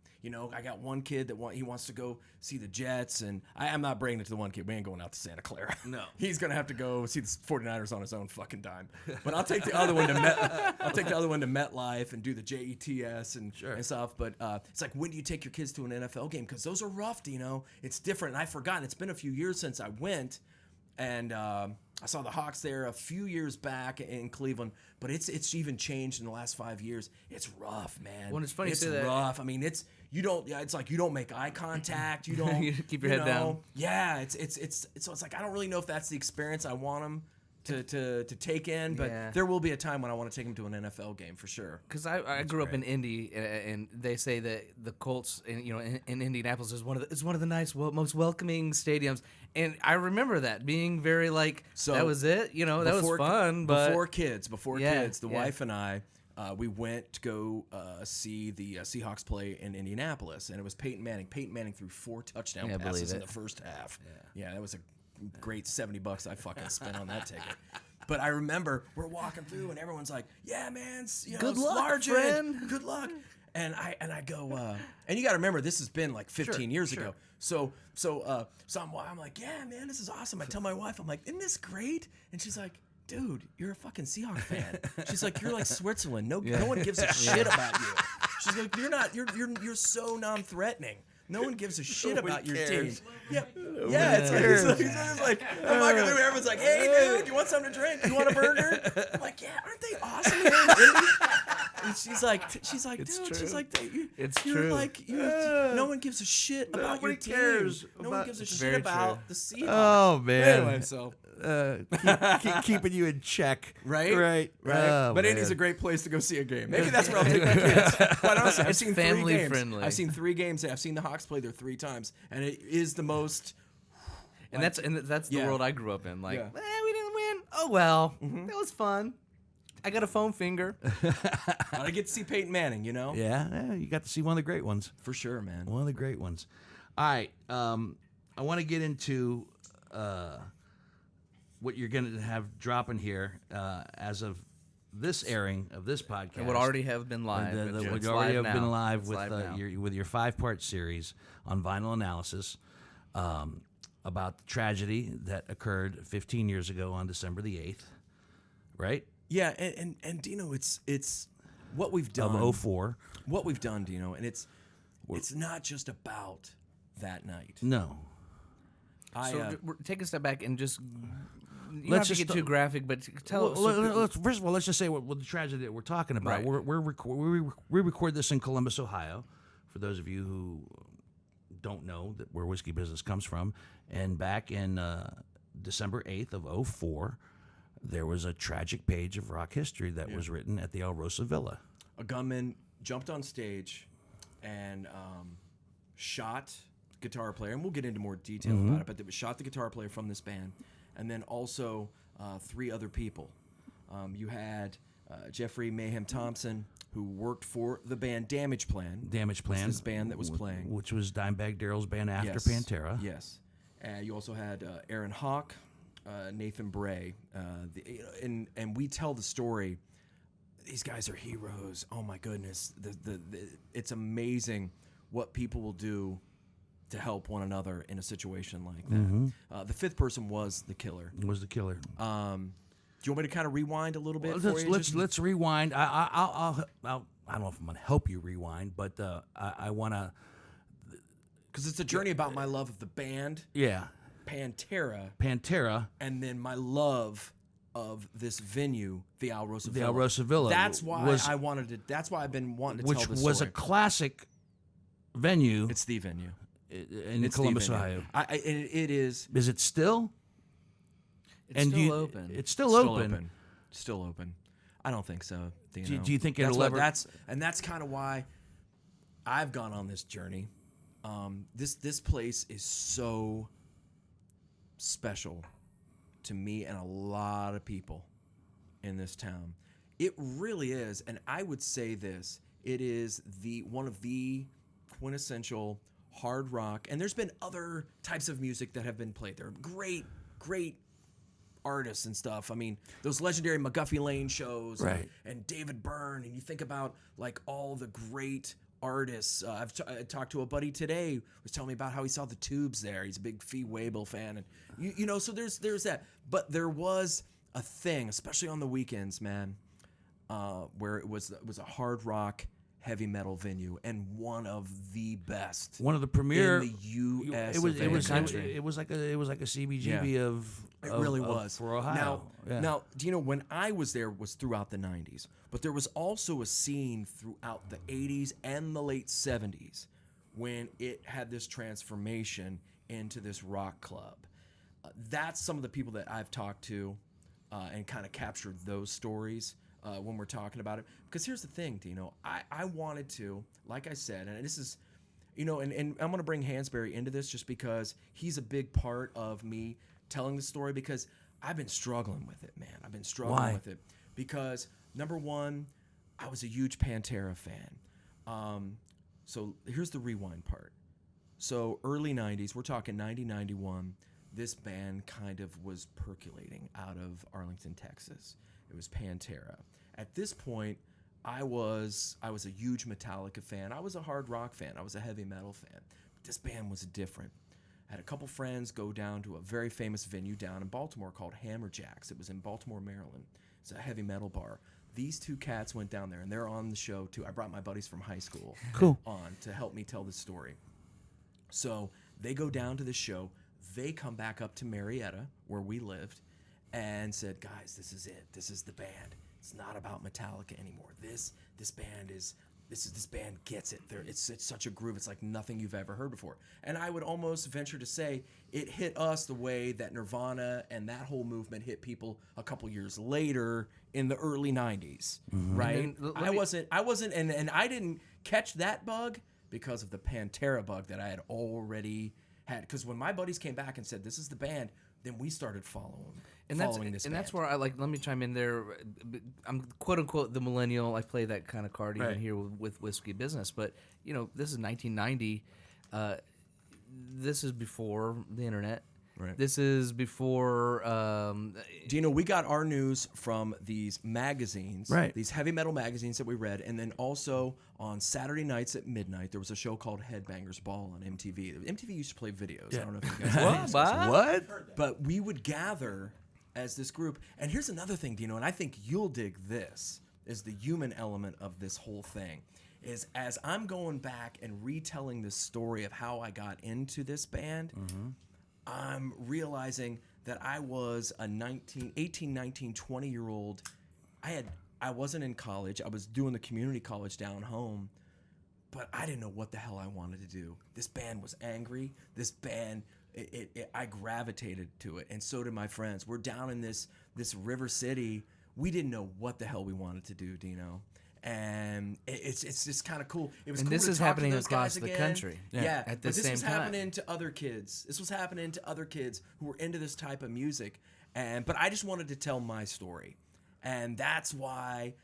I got one kid that he wants to go see the Jets, and I'm not bringing it to the one kid. We ain't going out to Santa Clara. No. He's gonna have to go see the 49ers on his own fucking dime. But I'll take the other one to MetLife and do the JETS and stuff. But it's like, when do you take your kids to an NFL game? Because those are rough, It's different. And I've forgotten. It's been a few years since I went, and I saw the Hawks there a few years back in Cleveland, but it's even changed in the last 5 years. It's rough, man. Well, it's funny you it's say that. rough. I mean, it's like you don't make eye contact. You don't You keep your head down. Yeah, it's so it's like I don't really know if that's the experience I want them to take in, but Yeah. there will be a time when I want to take him to an NFL game for sure. Because I grew up in Indy, and they say that the Colts, in Indianapolis, is one of the nice, most welcoming stadiums. And I remember that being very like So, that was it. That was fun. But before kids, the yeah. wife and I, we went to go see the Seahawks play in Indianapolis, and it was Peyton Manning. Peyton Manning threw 4 touchdown Yeah, I believe passes in it. the first half. Yeah, that was a great $70 I fucking spent on that ticket. But I remember we're walking through, and everyone's like, "Yeah, man, Good luck, Largent. friend. Good luck." And I go, and you got to remember, this has been like 15 years ago. So I'm like, "Yeah, man, this is awesome." I tell my wife, I'm like, "Isn't this great?" And she's like, "Dude, you're a fucking Seahawks fan." She's like, "You're like Switzerland. No one gives a shit about you." She's like, "You're so non-threatening. No one gives a shit about your team." Yeah, it's like I'm walking through, everyone's like, "Hey, dude, you want something to drink? You want a burger?" I'm like, "Yeah, aren't they awesome here in Indy?" And she's like, It's "Dude," true. she's like, It's you're true. like, no one gives a shit about your Nobody team. cares No one about- gives a It's shit very about true. the Seahawks." Oh man. Anyway, so Keeping you in check. right. Right. Oh, But man. Indy's a great place to go see a game. Maybe that's where I'll take my kids. Quite honestly, I've It's seen family 3 games. friendly. I've seen 3 games. I've seen the Hawks play there 3 times, and it is the most. And that's the Yeah. world I grew up in. Like, Yeah. we didn't win. Oh well, that was fun. I got a foam finger. I get to see Peyton Manning, Yeah, you got to see one of the great ones. for sure, man. One of the great ones. All right. I want to get into what you're going to have dropping here as of this airing of this podcast. It would already have been live. That but would it's already live have been now. live It's with live now. your 5-part series on vinyl analysis about the tragedy that occurred 15 years ago on December the 8th, right? Yeah, and Dino, it's what we've done. Of 04. What we've done, Dino, and it's not just about that night. No. So take a step back and just. You don't Let's have to just get too graphic, but tell. First of all, let's just say what the tragedy that we're talking about. Right. We record this in Columbus, Ohio. For those of you who don't know that where Whiskey Business comes from, and back in December 8th of 04, there was a tragic page of rock history that was written at the Alrosa Villa. A gunman jumped on stage and shot the guitar player, and we'll get into more detail about it, but it shot the guitar player from this band, and then also 3 other people. You had Jeffrey Mayhem Thompson, who worked for the band Damage Plan. Damage Plan. Was this band that was playing. Which was Dimebag Darrell's band after Yes. Pantera. Yes. You also had Aaron Hawk, Nathan Bray, and we tell the story. These guys are heroes. Oh my goodness, it's amazing what people will do to help one another in a situation like that. The 5th person was the killer. Was the killer. Do you want me to kind of rewind a little bit? Let's rewind. I don't know if I'm going to help you rewind, but I want to. because it's a journey about my love of the band, Yeah. Pantera, and then my love of this venue, the Alrosa Villa. The Alrosa Villa. That's why I wanted to. That's why I've been wanting to tell which this was story. a classic venue It's the venue. in It's Columbus, the venue. Ohio. It is Is it still? It's still open. It's still still open. Still open. I don't think so. Do you think that's it'll what- ever? that's kind of why I've gone on this journey. This place is so special to me and a lot of people in this town. It really is, and I would say this: it is one of the quintessential hard rock. And there's been other types of music that have been played there. Great artists and stuff. I mean, those legendary McGuffey Lane shows, Right. and David Byrne, and you think about like all the great artists. I talked to a buddy today who was telling me about how he saw the Tubes there. He's a big Fee Waybill fan, and you know, so there's that. But there was a thing, especially on the weekends, man, where it was a hard rock, heavy metal venue, and one of the best. One of the premier in the U.S. It was of A. country. it was like a CBGB of It really was for Ohio. Now, do you know when I was there was throughout the 90s, but there was also a scene throughout the 80s and the late 70s when it had this transformation into this rock club. That's some of the people that I've talked to. and kind of capture those stories when we're talking about it. Because here's the thing, Dino, I wanted to, like I said, and this is, and I'm going to bring Hansberry into this just because he's a big part of me telling the story, because I've been struggling with it, man. I've been struggling Why? with it because, number one, I was a huge Pantera fan. So here's the rewind part. So early 90s, we're talking 90, 91, this band kind of was percolating out of Arlington, Texas. It was Pantera. At this point, I was a huge Metallica fan. I was a hard rock fan. I was a heavy metal fan. But this band was different. I had a couple friends go down to a very famous venue down in Baltimore called Hammerjacks. It was in Baltimore, Maryland. It's a heavy metal bar. These two cats went down there, and they're on the show too. I brought my buddies from high school on to help me tell the story. So they go down to the show. They come back up to Marietta, where we lived, and said, "Guys, this is it. This is the band. It's not about Metallica anymore. This band gets it. It's such a groove. It's like nothing you've ever heard before." And I would almost venture to say it hit us the way that Nirvana and that whole movement hit people a couple years later in the early 90s, right? I wasn't, and I didn't catch that bug because of the Pantera bug that I had already had. Because when my buddies came back and said, "This is the band," then we started following this band. That's where I let me chime in there. I'm quote unquote the millennial. I play that kind of card even here with Whiskey Business. But this is 1990. This is before the internet. Right. This is before. Dino, we got our news from these magazines, Right. these heavy metal magazines that we read, and then also on Saturday nights at midnight, there was a show called Headbangers Ball on MTV. MTV used to play videos. I don't know if you guys What? But we would gather as this group. And here's another thing, Dino, and I think you'll dig this, is the human element of this whole thing. Is as I'm going back and retelling the story of how I got into this band, I'm realizing that I was a 18, 19, 20-year-old. I wasn't in college. I was doing the community college down home, but I didn't know what the hell I wanted to do. This band was angry. This band, I gravitated to it, and so did my friends. We're down in this River City. We didn't know what the hell we wanted to do, Dino. And it's just kind of cool. It was And cool this to is talk to happening those across guys the again. country. Yeah, at the but this same was time. happening to other kids. This was happening to other kids who were into this type of music. But I just wanted to tell my story, and that's why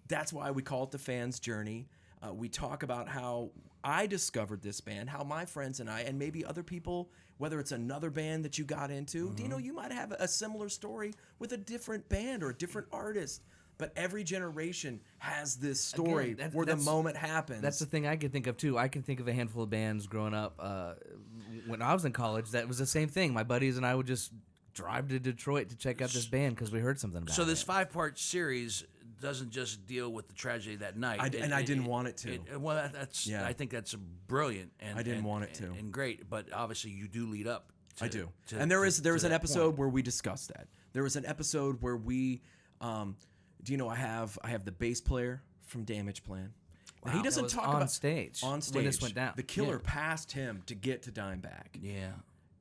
that's why we call it the Fan's Journey. We talk about how I discovered this band, how my friends and I, and maybe other people, whether it's another band that you got into, Dino, you might have a similar story with a different band or a different artist. But every generation has this story where the moment happens. That's the thing I can think of too. I can think of a handful of bands growing up. When I was in college, that was the same thing. My buddies and I would just drive to Detroit to check out this band because we heard something about it. So this 5-part series doesn't just deal with the tragedy that night. I didn't want it to. I think that's brilliant. And I didn't want it to. And great, but obviously you do lead up. I do. And there was an episode where we discussed that. There was an episode where we, Dino, I have the bass player from Damage Plan. Now, he doesn't talk on about stage when this went down. The killer passed him to get to Dimebag. Yeah.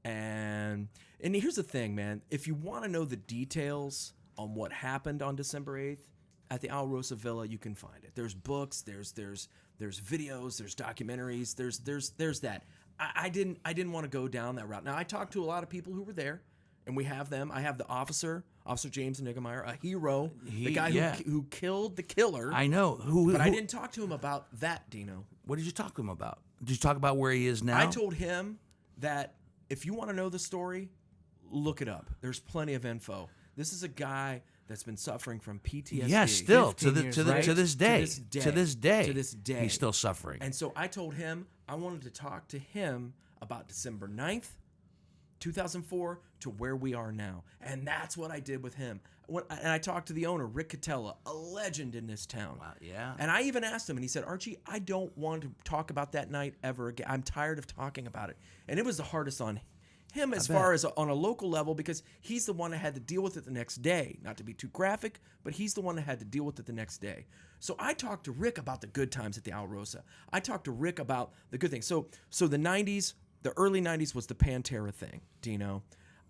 And here's the thing, man. If you want to know the details on what happened on December 8th at the Alrosa Villa, you can find it. There's books, there's videos, there's documentaries, there's that. I didn't want to go down that route. Now, I talked to a lot of people who were there, and we have them. I have the Officer James Niggemeyer, a hero, the guy who killed the killer. I know. But I didn't talk to him about that, Dino. What did you talk to him about? Did you talk about where he is now? I told him that if you want to know the story, look it up. There's plenty of info. This is a guy that's been suffering from PTSD. Yes, still to 15 years, this day, he's still suffering. And so I told him I wanted to talk to him about December 9th, 2004 to where we are now. And that's what I did with him. And I talked to the owner, Rick Catella, a legend in this town. Wow, yeah. And I even asked him, and he said, "Archie, I don't want to talk about that night ever again. I'm tired of talking about it." And it was the hardest on him as far as on a local level, because he's the one that had to deal with it the next day. Not to be too graphic, but he's the one that had to deal with it the next day. So I talked to Rick about the good times at the Alrosa. I talked to Rick about the good things. So the 90s, the early 90s was the Pantera thing, Dino.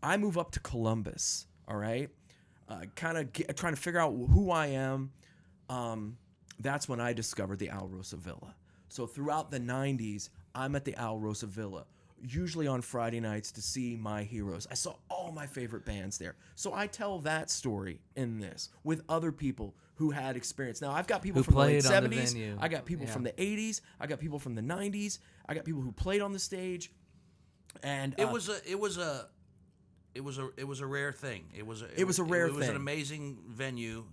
I move up to Columbus, all right? kind of trying to figure out who I am, that's when I discovered the Alrosa Villa. So throughout the 90s, I'm at the Alrosa Villa, usually on Friday nights to see my heroes. I saw all my favorite bands there. So I tell that story in this with other people who had experience. Now, I've got people Who from the late played on the 70s. venue. I got people from the 80s. I got people from the 90s. I got people who played on the stage. And It was a rare thing. It was a rare thing. It was an amazing venue,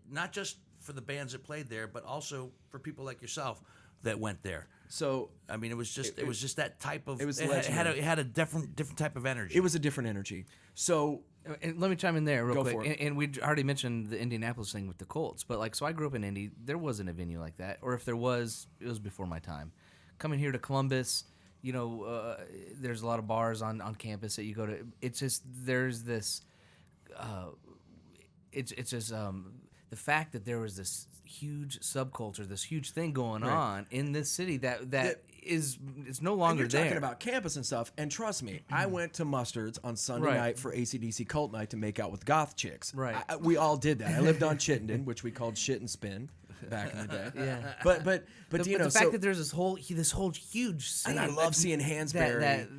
not just for the bands that played there, but also for people like yourself that went there. So I mean, it was just that type of. It was it legendary. had a different type of energy. it was a different energy. So And let me chime in there real Go quick. for it. And we already mentioned the Indianapolis thing with the Colts, but like, so I grew up in Indy. There wasn't a venue like that, or if there was, it was before my time. Coming here to Columbus, you know, there's a lot of bars on campus that you go to. It's just there's this. It's just the fact that there was this huge subculture, this huge thing going on in this city that is it's no longer you're talking there. about campus and stuff, and trust me, I went to Mustard's on Sunday Right. night for AC/DC Cult Night to make out with goth chicks. Right. We all did that. I lived on Chittenden, which we called Shit and Spin back in the day. Yeah. But But Dino, the fact so, that there's this whole huge scene, and I love seeing Hansberry. that-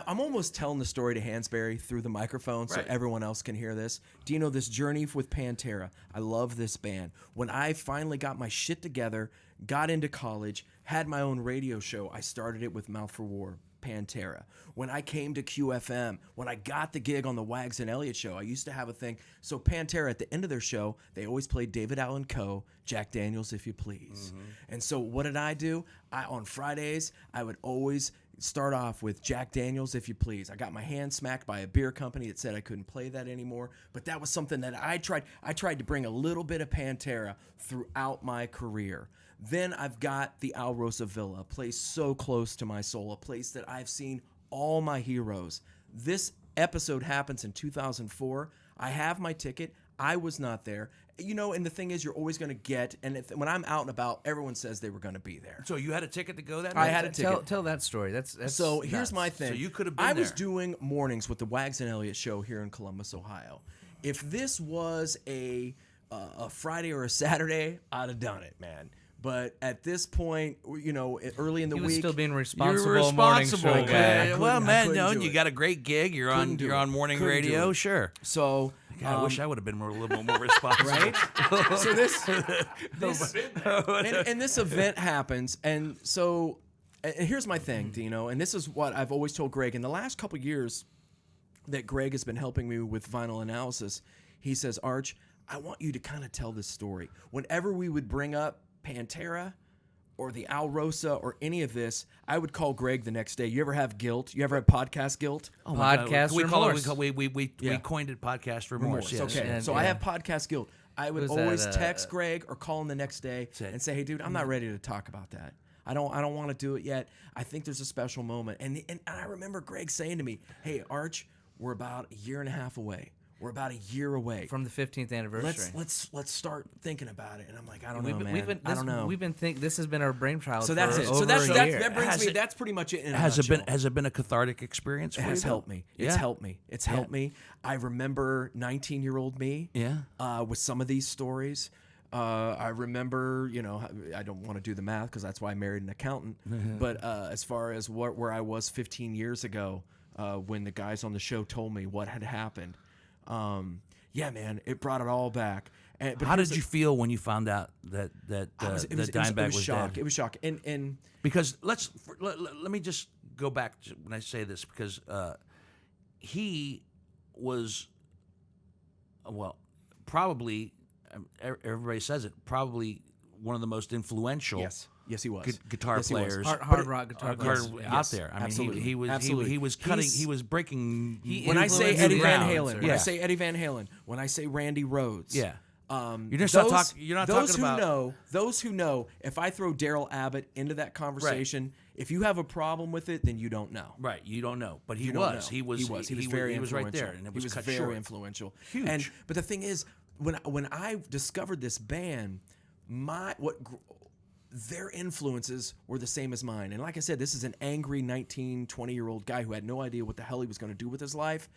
I'm almost telling the story to Hansberry through the microphone so Right. everyone else can hear this. Dino, this journey with Pantera, I love this band. When I finally got my shit together, got into college, had my own radio show, I started it with Mouth for War, Pantera. When I came to QFM, when I got the gig on the Wags and Elliott show, I used to have a thing. So Pantera, at the end of their show, they always played David Allan Coe, Jack Daniels, If You Please. And so what did I do? On Fridays, I would always start off with Jack Daniels, If You Please. I got my hand smacked by a beer company that said I couldn't play that anymore, but that was something that I tried. I tried to bring a little bit of Pantera throughout my career. Then I've got the Alrosa Villa, a place so close to my soul, a place that I've seen all my heroes. This episode happens in 2004. I have my ticket. I was not there. You know, and the thing is, you're always going to get, and when I'm out and about, everyone says they were going to be there. So you had a ticket to go that I night? had a ticket. Tell that story. That's So here's nuts. my thing. So you could have been I was there. doing mornings with the Wags and Elliott show here in Columbus, Ohio. If this was a Friday or a Saturday, I'd have done it, man. But at this point, you know, early in the He week, was still being You're responsible. responsible. Morning show guy. I Well, couldn't- I man, couldn't no, do you it. got a great gig. You're Couldn't do you're it. on morning Couldn't do radio. it. Sure. So God, I wish I would have been a little bit more responsible. right? So this and this event happens, and so and here's my thing, Dino, and this is what I've always told Greg in the last couple years that Greg has been helping me with vinyl analysis. He says, Arch, I want you to kind of tell this story. Whenever we would bring up Pantera or the Alrosa or any of this, I would call Greg the next day. You ever have guilt? You ever have podcast guilt? Oh my God. Podcast We call it. remorse. We Yeah. coined it podcast remorse. Yes. Okay, And- so I have podcast guilt. I would Was that, always text Greg or call him the next day it. and say, "Hey, dude, I'm not ready to talk about that. I don't want to do it yet. I think there's a special moment." And I remember Greg saying to me, "Hey, Arch, we're about a year and a half away. We're about a year away. From the 15th anniversary. Let's start thinking about it." And I'm like, I don't We've know, been- man. I don't know. This has been our brainchild. So that's for it. So over that's a that, year. that brings Has me. it- That's pretty much it. In a Has nutshell. it been a cathartic experience for It you? has though? helped me. It's Yeah. helped me. It's helped me. I remember 19-year-old me. Yeah. With some of these stories. I remember, you know, I don't want to do the math because that's why I married an accountant. But as far as where I was 15 years ago, when the guys on the show told me what had happened, yeah, man, it brought it all back. But How here's did you feel when you found out that Dimebag was shock. dead? It was shock. And Because let me just go back to when I say this, because he was, well, probably, everybody says it, probably one of the most influential yes, he was. guitar Yes, he was. players hard rock guitar out players. there. I mean, absolutely. he was Absolutely. he was cutting, He's- he was breaking. When I say influenced Eddie the Van crowd. Halen, when I Yeah. say Eddie Van Halen, when I say Randy Rhoads, Yeah. You're just not talk- you're not those talking who about- know. Those who know, if I throw Darrell Abbott into that conversation, if you have a problem with it, then you don't know. Right, you don't know, but he You don't was. know. He was very he was right there, influential. and it he was was cut very short. influential. Huge. But the thing is, when I discovered this band, their influences were the same as mine. And like I said, this is an angry 19, 20-year-old guy who had no idea what the hell he was going to do with his life.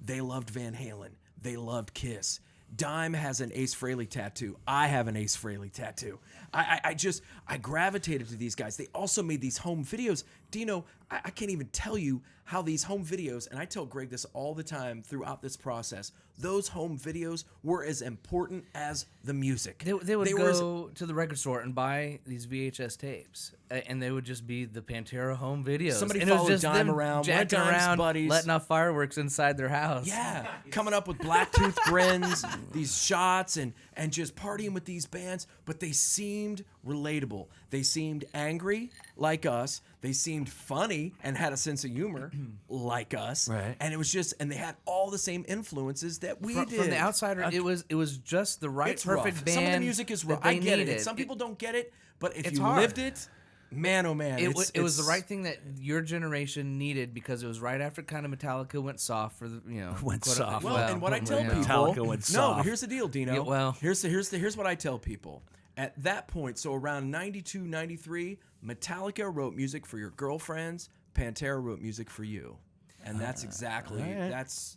They loved Van Halen. They loved Kiss. Dime has an Ace Frehley tattoo. I have an Ace Frehley tattoo. I gravitated to these guys. They also made these home videos. Dino, I can't even tell you how these home videos, and I tell Greg this all the time throughout this process, those home videos were as important as the music. They would go to the record store and buy these VHS tapes, and they would just be the Pantera home videos. Somebody and it was followed just Dime them around, jacking one of Dime's around, buddies. letting off fireworks inside their house. Yeah, coming up with black tooth grins, these shots, and just partying with these bands, but they seemed relatable. They seemed angry like us. They seemed funny and had a sense of humor like us. Right. And it was just, and they had all the same influences that we did. From the outsider, it was just the right, It's perfect rough. band. Some of the music is rough. that I they get needed. it. Some people don't get it, but if It's you hard. lived it, man, oh man. It was the right thing that your generation needed because it was right after kind of Metallica went soft for the Went soft. Well, and what I tell people, Metallica went no, soft. but here's the deal, Dino. Yeah, well. here's what I tell people. At that point, so around 92, 93, Metallica wrote music for your girlfriends. Pantera wrote music for you, and that's exactly right. that's.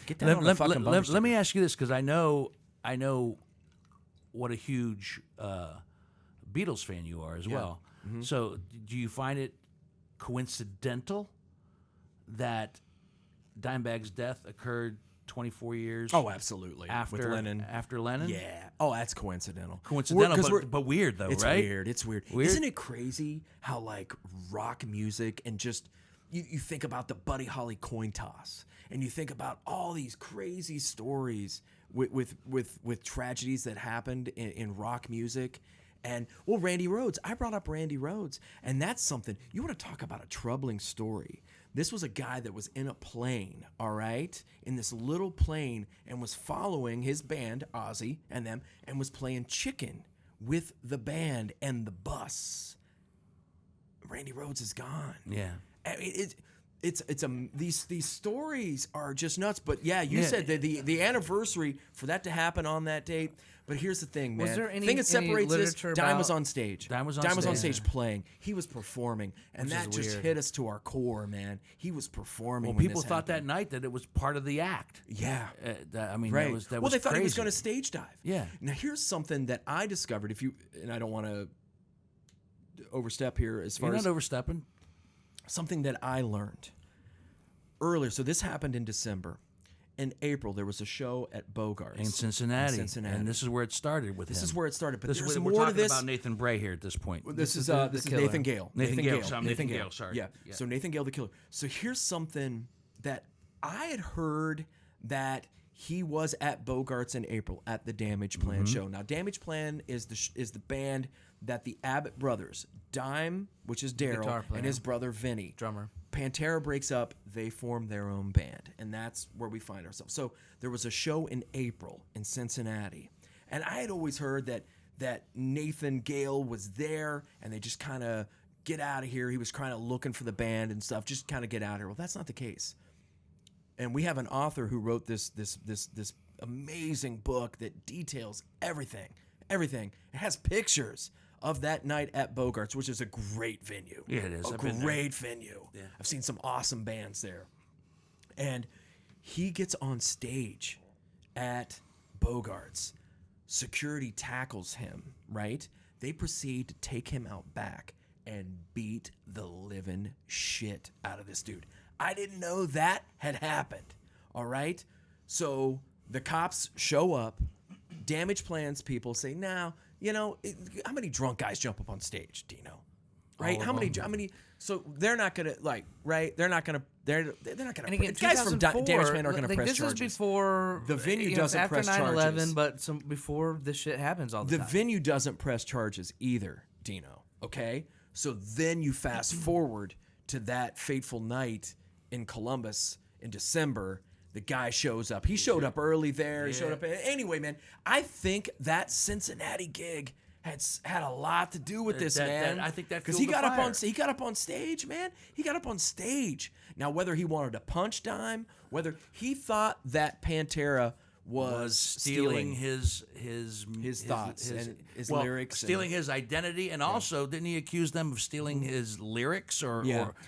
Get down on the fucking bumper let me sticker. ask you this, because I know what a huge Beatles fan you are as well. Mm-hmm. So, do you find it coincidental that Dimebag's death occurred 24 years Oh, absolutely. after With Lennon. After Lennon? Yeah. Oh, that's coincidental. Coincidental, but weird though, It's right? weird. It's weird. Weird? Isn't it crazy how like rock music and just you think about the Buddy Holly coin toss and you think about all these crazy stories with tragedies that happened in rock music. And well, Randy Rhoads. I brought up Randy Rhoads, and that's something you want to talk about, a troubling story. This was a guy that was in a plane, all right, in this little plane, and was following his band, Ozzy, and them, and was playing chicken with the band and the bus. Randy Rhoads is gone. Yeah. I mean, these stories are just nuts. But yeah, you Yeah. said that the anniversary for that to happen on that date. But here's the thing, man. Was there any- thing that any separates this? literature Dime was about- on stage. Dime was on on stage. stage playing. He was performing, and Which that is just weird. hit us to our core, man. He was performing. Well, when people this thought that happened. night that it was part of the act. Yeah. I mean, Right. that well, was they thought he was crazy. going to stage dive. Yeah. Now here's something that I discovered. And I don't want to overstep here as far You're as not overstepping. something that I learned earlier. So this happened in December. In April, there was a show at Bogart's In Cincinnati. And this is where it started with This him. is where it started. But This there's is more we're to talking this. about Nathan Bray here at this point. This is the killer. Nathan Gale. Nathan Gale. Sorry, Nathan Gale, sorry. Yeah. Yeah. So Nathan Gale, the killer. So here's something that I had heard that he was at Bogart's in April at the Damage Plan Mm-hmm. show. Now, Damage Plan is the band that the Abbott brothers, Dime, which is Darrell, guitar player. and his brother Vinny, Drummer. Pantera breaks up, they form their own band, and that's where we find ourselves. So there was a show in April in Cincinnati, and I had always heard that Nathan Gale was there, and they just kind of get out of here. He was kind of looking for the band and stuff, just kind of get out of here. Well, that's not the case. And we have an author who wrote this amazing book that details everything. It has pictures of that night at Bogart's, which is a great venue. Yeah, it is. A I've been there. great venue. Yeah. I've seen some awesome bands there. And he gets on stage at Bogart's. Security tackles him, right? They proceed to take him out back and beat the living shit out of this dude. I didn't know that had happened, all right? So the cops show up. Damage Plan's people say, now, how many drunk guys jump up on stage, Dino? Right? How many? So they're not gonna right? They're not gonna. They're not gonna. And again, Guys from Damage 2004, Plan aren't gonna press this charges. is before The venue it's doesn't after press 9/11, charges. but before this shit happens all the The time. venue doesn't press charges either, Dino. Okay, so then you fast forward to that fateful night in Columbus in December. The guy shows up. He showed up early there. He showed up anyway, man. I think that Cincinnati gig had a lot to do with this, man. I think that because fueled he the got fire. he got up on stage, man. He got up on stage. Now, whether he wanted to punch Dime, whether he thought that Pantera was stealing his thoughts and his well, lyrics, stealing his identity, and also didn't he accuse them of stealing his lyrics or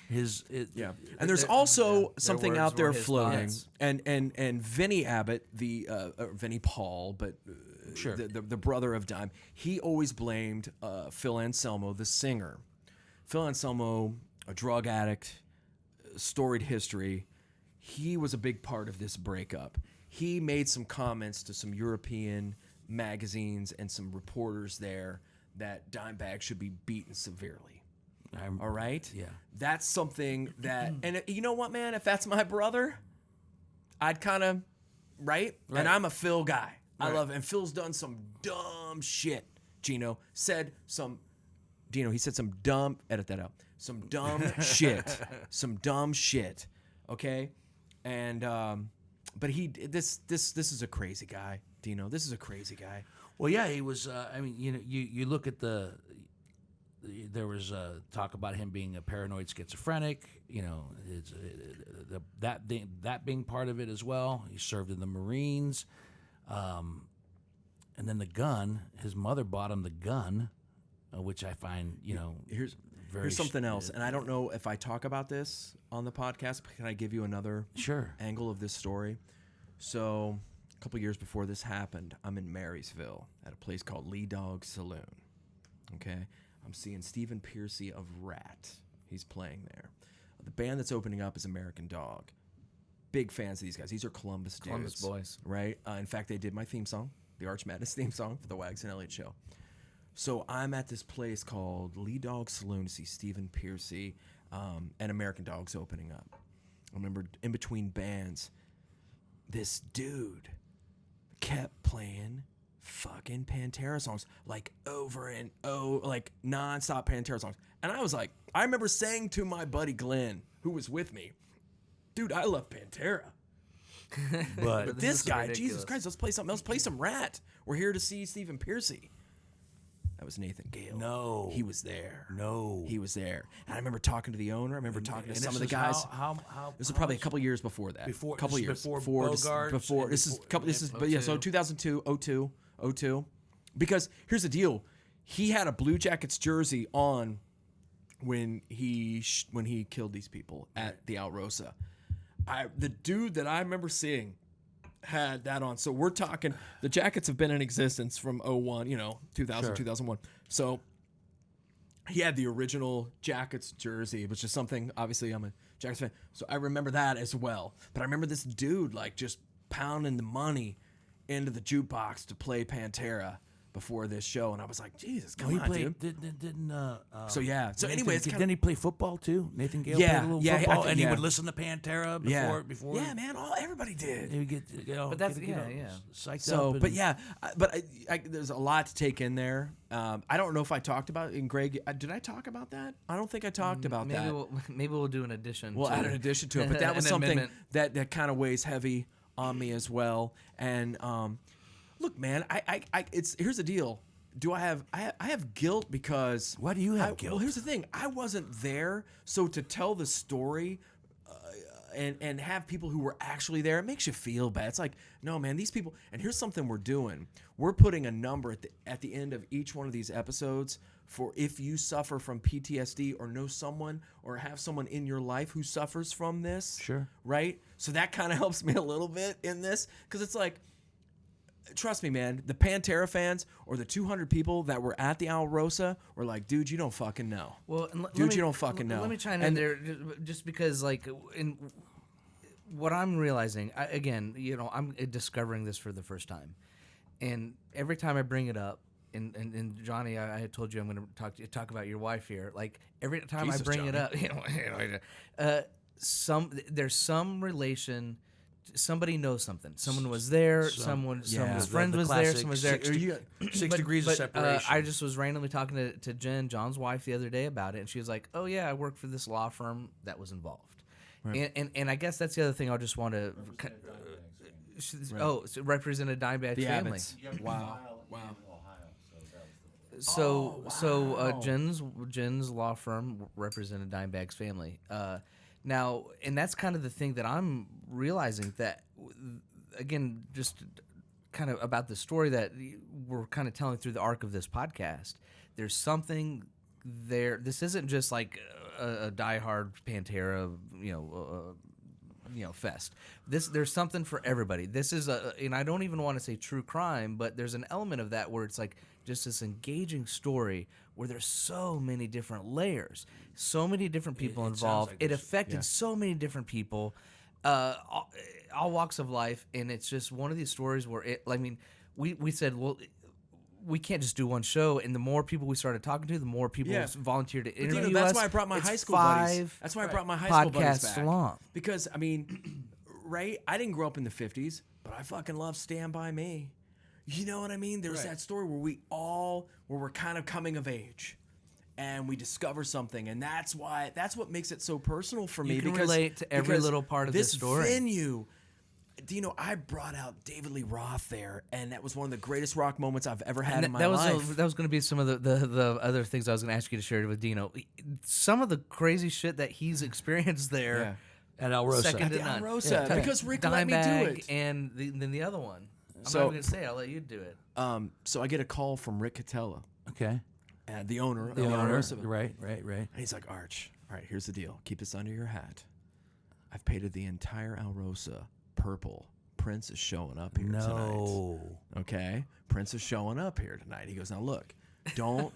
his yeah. And there's also something words out there were his floating, thoughts. and Vinny Abbott, Vinny Paul, but Sure. the brother of Dime, he always blamed Phil Anselmo, the singer. Phil Anselmo, a drug addict, storied history. He was a big part of this breakup. He made some comments to some European magazines and some reporters there that Dimebag should be beaten severely. All right? Yeah. That's something that, and you know what, man? If that's my brother, I'd kind of, right? And I'm a Phil guy. I love it. And Phil's done some dumb shit. Dino said some dumb, edit that out. Some dumb shit. Some dumb shit. Okay? And, but this is a crazy guy, Dino. This is a crazy guy. Well, yeah, he was. I mean, you look at there was talk about him being a paranoid schizophrenic. That being part of it as well. He served in the Marines, and then the gun. His mother bought him the gun, which I find Here's something else, and I don't know if I talk about this on the podcast, but can I give you another angle of this story? So, a couple years before this happened, I'm in Marysville at a place called Lee Dog Saloon. Okay, I'm seeing Stephen Piercy of Rat. He's playing there. The band that's opening up is American Dog. Big fans of these guys. These are Columbus dudes, boys, right? In fact, they did my theme song, the Arch Madness theme song for the Wags and Elliott show. So I'm at this place called Lee Dog Saloon to see Stephen Piercy and American Dog's opening up. I remember in between bands, this dude kept playing fucking Pantera songs, like over and like nonstop Pantera songs. And I was like, I remember saying to my buddy Glenn, who was with me, dude, I love Pantera. But this guy, ridiculous. Jesus Christ, let's play something else. Play some Rat. We're here to see Stephen Piercy. That was Nathan Gale. No. He was there. No. He was there. And I remember talking to the owner. I remember talking to some of the this is guys. How This was probably a couple years before that. Before- couple this is years before Bogarts before and this is before- couple this is but yeah, so 2002, 02. Because here's the deal. He had a Blue Jackets jersey on when he killed these people at the Alrosa. The dude that I remember seeing had that on. So we're talking, the Jackets have been in existence from 01, 2000, 2001. So he had the original Jackets jersey, which is something, obviously I'm a Jackets fan. So I remember that as well. But I remember this dude like just pounding the money into the jukebox to play Pantera before this show. And I was like, Jesus, come on, dude. So yeah. So anyway, it's didn't he play football too? Nathan Gale Yeah, played a little yeah, football, and he yeah. would listen to Pantera before. Yeah, man, everybody did. He would get, But that's- get psyched So, up. And, but yeah, there's a lot to take in there. I don't know if I talked about it. And Greg, did I talk about that? I don't think I talked about that. Maybe we'll do an addition. We'll add an addition to it, but that was an something amendment. that kind of weighs heavy on me as well. And look, man, here's the deal. Do I have guilt because Why do you have guilt? Well, here's the thing. I wasn't there, so to tell the story and have people who were actually there, it makes you feel bad. It's like, no, man, these people. And here's something we're doing. We're putting a number at the end of each one of these episodes for if you suffer from PTSD or know someone or have someone in your life who suffers from this. Sure. Right? So that kind of helps me a little bit in this because it's like, trust me, man, the Pantera fans or the 200 people that were at the Alrosa were like, dude, you don't fucking know. Well, Dude, you don't fucking know. Let me chime in there, just because, like, in what I'm realizing, I'm discovering this for the first time, and every time I bring it up, and Johnny, I had told you I'm going to talk about your wife here. Like every time Jesus, I bring it Johnny. up, there's some relation. Somebody knows something. Someone was there. Someone's friend was there. Someone was there. 6 degrees of separation. I just was randomly talking to Jen, John's wife, the other day about it, and she was like, "Oh yeah, I work for this law firm that was involved." Right. And I guess that's the other thing I just want to. So represented Dimebag The family. Abbots. Wow. So Jen's law firm represented Dimebag's family. Now, and that's kind of the thing that I'm realizing that, again, just kind of about the story that we're kind of telling through the arc of this podcast. There's something there. This isn't just like a diehard Pantera, fest. There's something for everybody. This is and I don't even want to say true crime, but there's an element of that where it's like just this engaging story where there's so many different layers, so many different people involved. It affected so many different people, all walks of life, and it's just one of these stories where we said, well, we can't just do one show, and the more people we started talking to, the more people volunteered to interview us. That's why I brought my high school buddies. That's why I brought my high school buddies back. Long. Because I mean, right? I didn't grow up in the 50s, but I fucking love Stand By Me. You know what I mean? There's that story where we're kind of coming of age, and we discover something, and that's what makes it so personal for me. You can because relate to every little part of the story. This venue. Dino, I brought out David Lee Roth there, and that was one of the greatest rock moments I've ever had in my life. That was going to be some of the other things I was going to ask you to share with Dino. Some of the crazy shit that he's experienced there at Alrosa. Second to none. Alrosa, because Rick let me do it. And then the other one. I'm not going to say it. I'll let you do it. So I get a call from Rick Catella. Okay. The owner. The owner. Right. And he's like, Arch, all right, here's the deal. Keep this under your hat. I've painted the entire Alrosa purple. Prince is showing up here tonight. Okay? Prince is showing up here tonight. He goes, now look, don't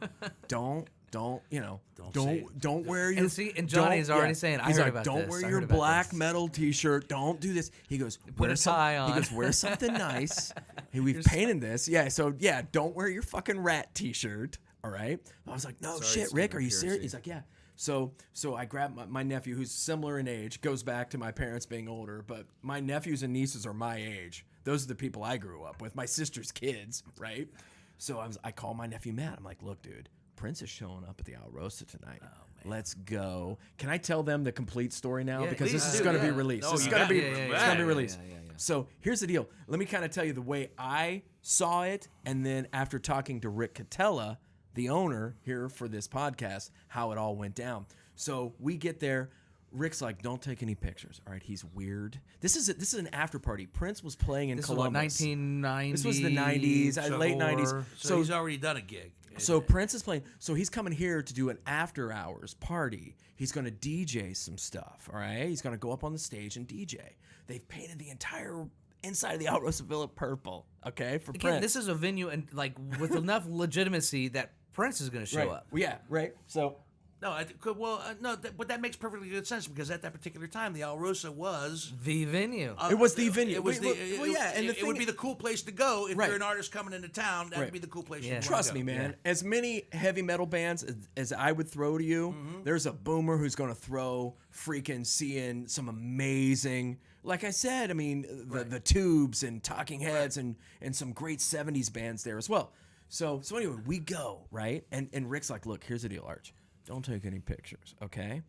wear your. And Johnny's already saying, I heard about this. Don't wear your black metal T-shirt. Don't do this. He goes, put a tie on. He goes, wear something nice. Hey, we've painted this. Yeah. So don't wear your fucking rat T-shirt. All right. I was like, no shit, Rick, are you serious? He's like, yeah. So I grabbed my nephew, who's similar in age, goes back to my parents being older, but my nephews and nieces are my age. Those are the people I grew up with, my sister's kids, right? So I call my nephew Matt. I'm like, look, dude, Prince is showing up at the Alrosa tonight. Let's go. Can I tell them the complete story now? Because this is going to be released. This is going to be released. So here's the deal. Let me kind of tell you the way I saw it, and then after talking to Rick Catella, the owner here for this podcast, how it all went down. So we get there. Rick's like, don't take any pictures. All right, he's weird. This is an after party. Prince was playing in Columbus. This was 1990. This was the 90s, late 90s. So he's already done a gig. So Prince is playing. So he's coming here to do an after hours party. He's going to DJ some stuff. All right, he's going to go up on the stage and DJ. They've painted the entire inside of the Alrosa Villa purple. Okay, for Prince. This is a venue and like with enough legitimacy that Prince is going to show up. Well, yeah, right. So but that makes perfectly good sense because at that particular time, the Alrosa was the venue. It was the venue. It was it would be the cool place to go if you're an artist coming into town. That would be the cool place. Yeah. Trust me, man. Yeah. As many heavy metal bands as I would throw to you, there's a boomer who's going to throw freaking seeing some amazing. Like I said, I mean, the Tubes and Talking Heads and some great 70s bands there as well. So anyway, we go, right? And Rick's like, look, here's the deal, Arch. Don't take any pictures, okay?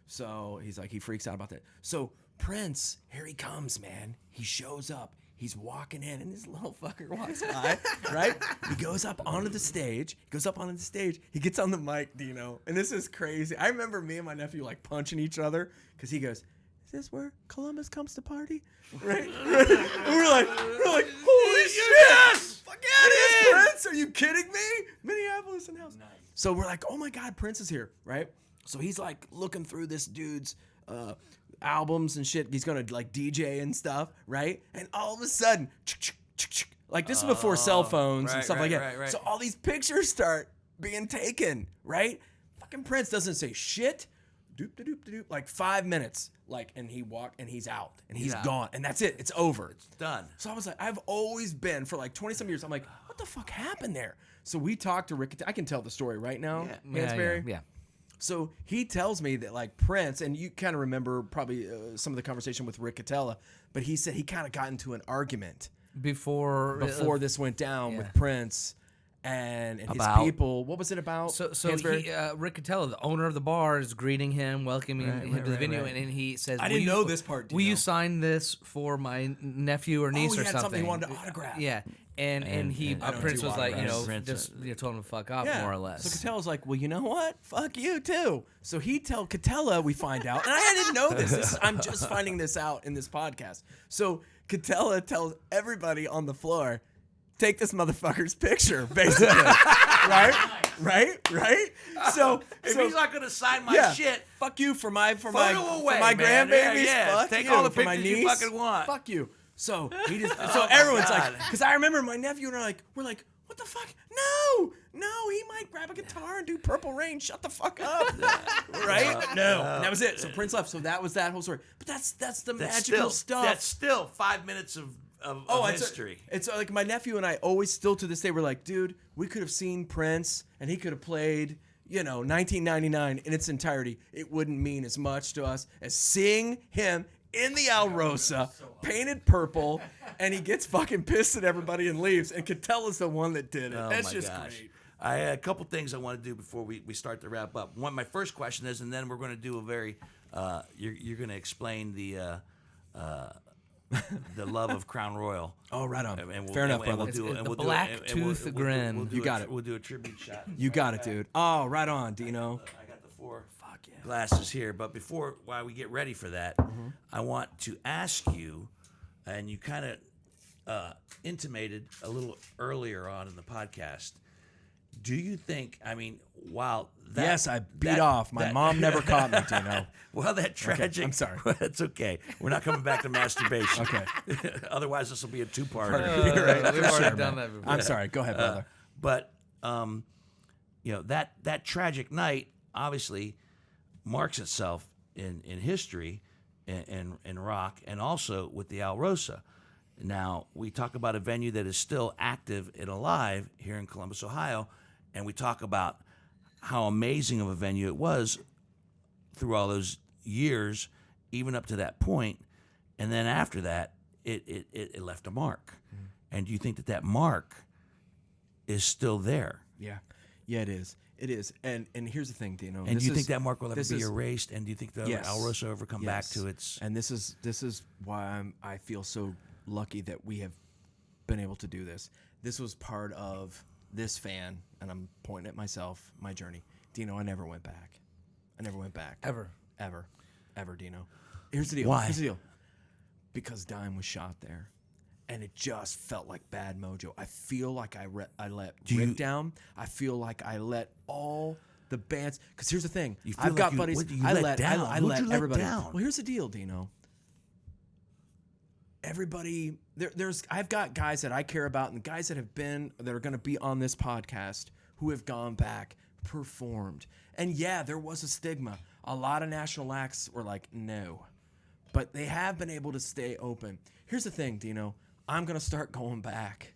So he's like, he freaks out about that. So Prince, here he comes, man. He shows up. He's walking in, and this little fucker walks by, right? He goes up onto the stage. He gets on the mic, Dino. And this is crazy. I remember me and my nephew, like, punching each other because he goes, is this where Columbus comes to party? Right? And we're like, holy shit! Yes! Fuck yeah, it is, Prince! Are you kidding me? Minneapolis in the house. Nice. So we're like, oh my God, Prince is here, right? So he's like looking through this dude's albums and shit. He's gonna like DJ and stuff, right? And all of a sudden, like this is before cell phones and stuff like that. Right. So all these pictures start being taken, right? Fucking Prince doesn't say shit. Doop, like 5 minutes, like, and he walked and he's out and he's gone and that's it. It's over. It's done. So I was like, I've always been for like 20-some years. I'm like, what the fuck happened there? So we talked to Rick. I can tell the story right now. Hansberry. Yeah. So he tells me that like Prince, and you kind of remember probably some of the conversation with Rick Catella, but he said he kind of got into an argument before this went down with Prince. and his About? people. What was it about? So Hansberry? he, Rick Catella, the owner of the bar, is greeting him, welcoming him to the venue, and he says, I didn't know this part, Will you Dino. sign this for my nephew or niece he or had something? something he wanted to autograph. Yeah, and I don't Prince do was like, autographs. Prince, just told him to fuck off, Yeah. more or less. So Catella's like, well, you know what? Fuck you too. So he tell Catella, we find out, and I didn't know this. I'm just finding this out in this podcast. So Catella tells everybody on the floor, take this motherfucker's picture, basically. right? So If he's not gonna sign my shit, fuck you for my Photo away, my man. grandbabies. Yeah. Fuck Take you all the for my pictures you niece. fucking want. Fuck you. So he just Oh so my everyone's God. like, because I remember my nephew and we're like, what the fuck? No, he might grab a guitar and do Purple Rain. Shut the fuck up, right? No, and that was it. So Prince left. So that was that whole story. But that's the magical stuff. That's still 5 minutes of history. It's like my nephew and I always still to this day we're like, dude, we could have seen Prince and he could have played, 1999 in its entirety. It wouldn't mean as much to us as seeing him in the Alrosa, painted purple, and he gets fucking pissed at everybody and leaves. And Catella's the one that did it. Oh That's my just gosh. great. I had a couple things I want to do before we start to wrap up. My first question is, and then we're going to do a very, you're going to explain the love of Crown Royal. Oh, right on. And Fair enough, and brother. It's the and we'll black and tooth grin. We'll do You got it. We'll do a tribute shot. You got it, dude. Oh, right on, Dino. I got the four glasses here, but while we get ready for that, I want to ask you, and you kind of intimated a little earlier on in the podcast. Do you think? I mean, while that, Yes, I beat off. My mom never caught me, Dino. Well, that tragic. I'm sorry. That's okay. We're not coming back to masturbation. Okay. Otherwise, this will be a two-parter. You're right, We've for already sure, done man. that before. I'm sorry. Go ahead, brother. But that tragic night obviously marks itself in history in rock, and also with the Alrosa. Now we talk about a venue that is still active and alive here in Columbus, Ohio, and we talk about how amazing of a venue it was through all those years, even up to that point, and then after that, it left a mark. And do you think that mark is still there? Yeah, it is. It is. And here's the thing, Dino. And do you think that mark will ever this be is- erased? And do you think the Yes. Alrosa ever come back Yes. to its? And this is why I feel so lucky that we have been able to do this. This was part of this fan, and I'm pointing at myself, my journey. Dino, I never went back. Ever. Ever, Dino. Here's the deal. Why? Here's the deal. Because Dime was shot there. And it just felt like bad mojo. I feel like I let Rick down. I feel like I let all the bands. Because here's the thing. You feel I've like got you- buddies. what, you I let let down? I Who'd let you let everybody down? Well, here's the deal, Dino. Everybody, I've got guys that I care about, and guys that are going to be on this podcast who have gone back, performed, and yeah, there was a stigma. A lot of national acts were like, no, but they have been able to stay open. Here's the thing, Dino. I'm going to start going back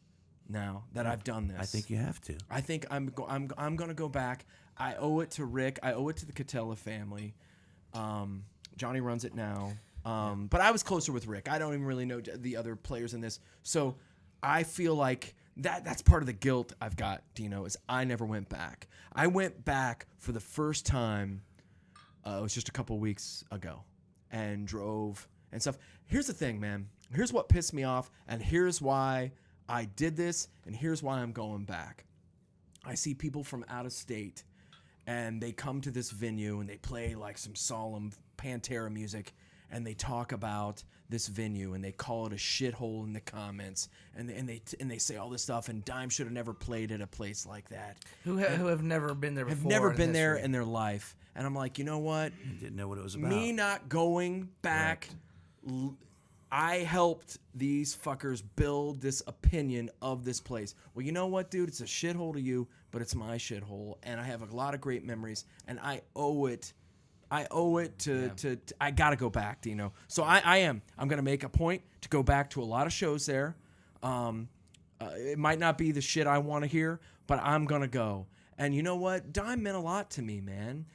now that I've done this. I think you have to. I think I'm going to go back. I owe it to Rick. I owe it to the Catella family. Johnny runs it now. But I was closer with Rick. I don't even really know the other players in this. So I feel like that's part of the guilt I've got, Dino, is I never went back. I went back for the first time, it was just a couple weeks ago, and drove and stuff. Here's the thing, man. Here's what pissed me off, and here's why I did this, and here's why I'm going back. I see people from out of state, and they come to this venue, and they play like some solemn Pantera music, and they talk about this venue, and they call it a shithole in the comments, and they say all this stuff, and Dime should have never played at a place like that. Who have never been there before. Have never in been there history. in their life. And I'm like, you know what? Didn't know what it was about. Me not going back, I helped these fuckers build this opinion of this place. Well, you know what, dude? It's a shithole to you, but it's my shithole, and I have a lot of great memories, and I owe it. I gotta go back, Dino. So I'm gonna make a point to go back to a lot of shows there. It might not be the shit I want to hear, but I'm gonna go. And you know what? Dime meant a lot to me, man.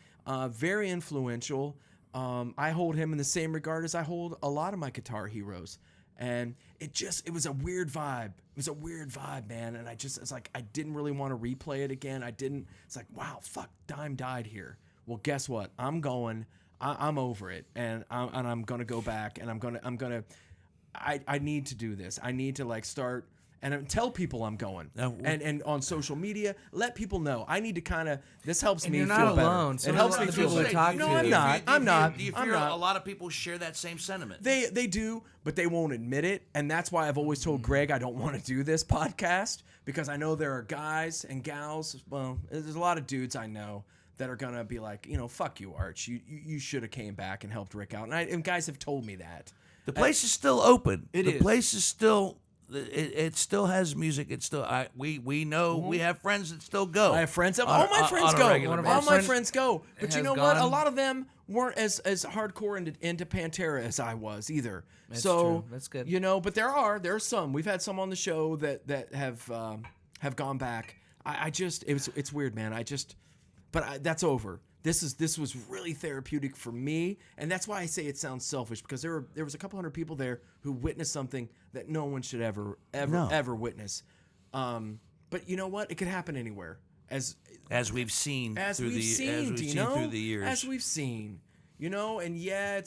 Very influential. I hold him in the same regard as I hold a lot of my guitar heroes. And it was a weird vibe. It was a weird vibe, man. And it's like, I didn't really want to replay it again. It's like, wow, fuck, Dime died here. Well, guess what? I'm over it. And I'm going to go back, and I need to do this. I need to like start and tell people I'm going. And on social media, let people know. I need to this helps me you're feel not better. alone. It helps me the feel people we better. talk No, to. I'm not. Do you I'm feel not. a lot of people share that same sentiment? They do, but they won't admit it. And that's why I've always told Greg I don't want to do this podcast, because I know there are guys and gals. Well, there's a lot of dudes I know that are gonna be like, fuck you, Arch. You should have came back and helped Rick out. And guys have told me that. The place is still open. It the is. place is still. It still has music. It's still. We know we have friends that still go. I have friends. On- All my friends on a go. regular All my basis. friends go. But you has know what? A gone. lot of them weren't as hardcore into Pantera as I was either. That's so true. That's good. But there are some. We've had some on the show that have gone back. It's weird, man. That's over. This was really therapeutic for me, and that's why I say it sounds selfish, because there was a couple hundred people there who witnessed something that no one should ever witness. But you know what? It could happen anywhere. As we've seen we've through the years. As we've seen, and yeah,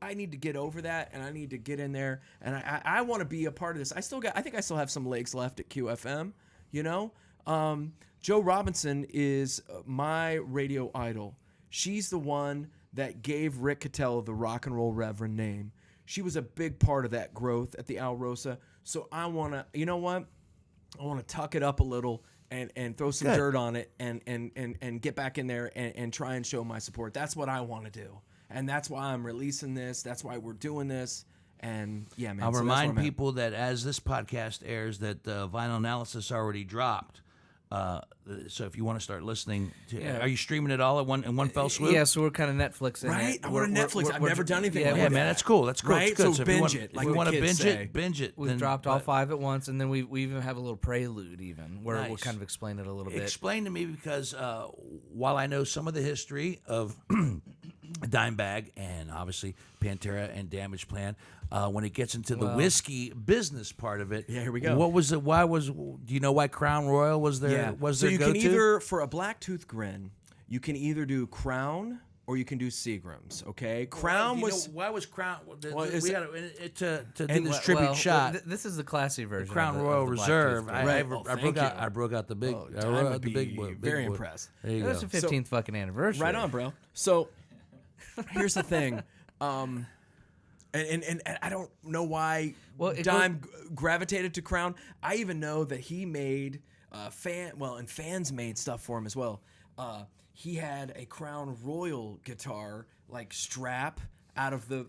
I need to get over that, and I need to get in there, and I want to be a part of this. I think I still have some legs left at QFM, Joe Robinson is my radio idol. She's the one that gave Rick Cattell the rock and roll reverend name. She was a big part of that growth at the Alrosa. So I want to, I want to tuck it up a little and throw some dirt on it and get back in there and try and show my support. That's what I want to do. And that's why I'm releasing this. That's why we're doing this. And yeah, man. I'll so remind people that as this podcast airs, that Vinyl Analysis already dropped. So if you want to start listening, are you streaming it all in one fell swoop? Yeah, so we're kind of Netflixing. Right? I want to Netflix. I've never done anything yeah, like Yeah, that. man, that's cool. That's cool. Right? It's good. So if you binge want, it, if like you the want to kids binge say. it, binge it. We've then- dropped all but 5 at once, and then we even have a little prelude, even where we'll Nice. kind of explain it a little bit. Explain to me, because while I know some of the history of Dimebag and obviously Pantera and Damage Plan, when it gets into the whiskey business part of it, Yeah, here we go. What was it? Do you know why Crown Royal was there? Yeah. Was so there you go-to? can either, for a black tooth grin, you can either do Crown or you can do Seagram's. Okay, Crown was. Why was Crown? is We it- got to do and- this tribute shot. This is the classy version. Crown of the, Royal of the Black Reserve. Tooth I, Grin. I, Right. Oh, I, thank broke out, you. I broke out the big. Oh, I Time broke would out the big be boy. very big boy. impressed. There you That's go. the 15th fucking anniversary. Right on, bro. So here's the thing. And I don't know why Well, Dime gravitated to Crown. I even know that he made and fans made stuff for him as well. He had a Crown Royal guitar like strap out of the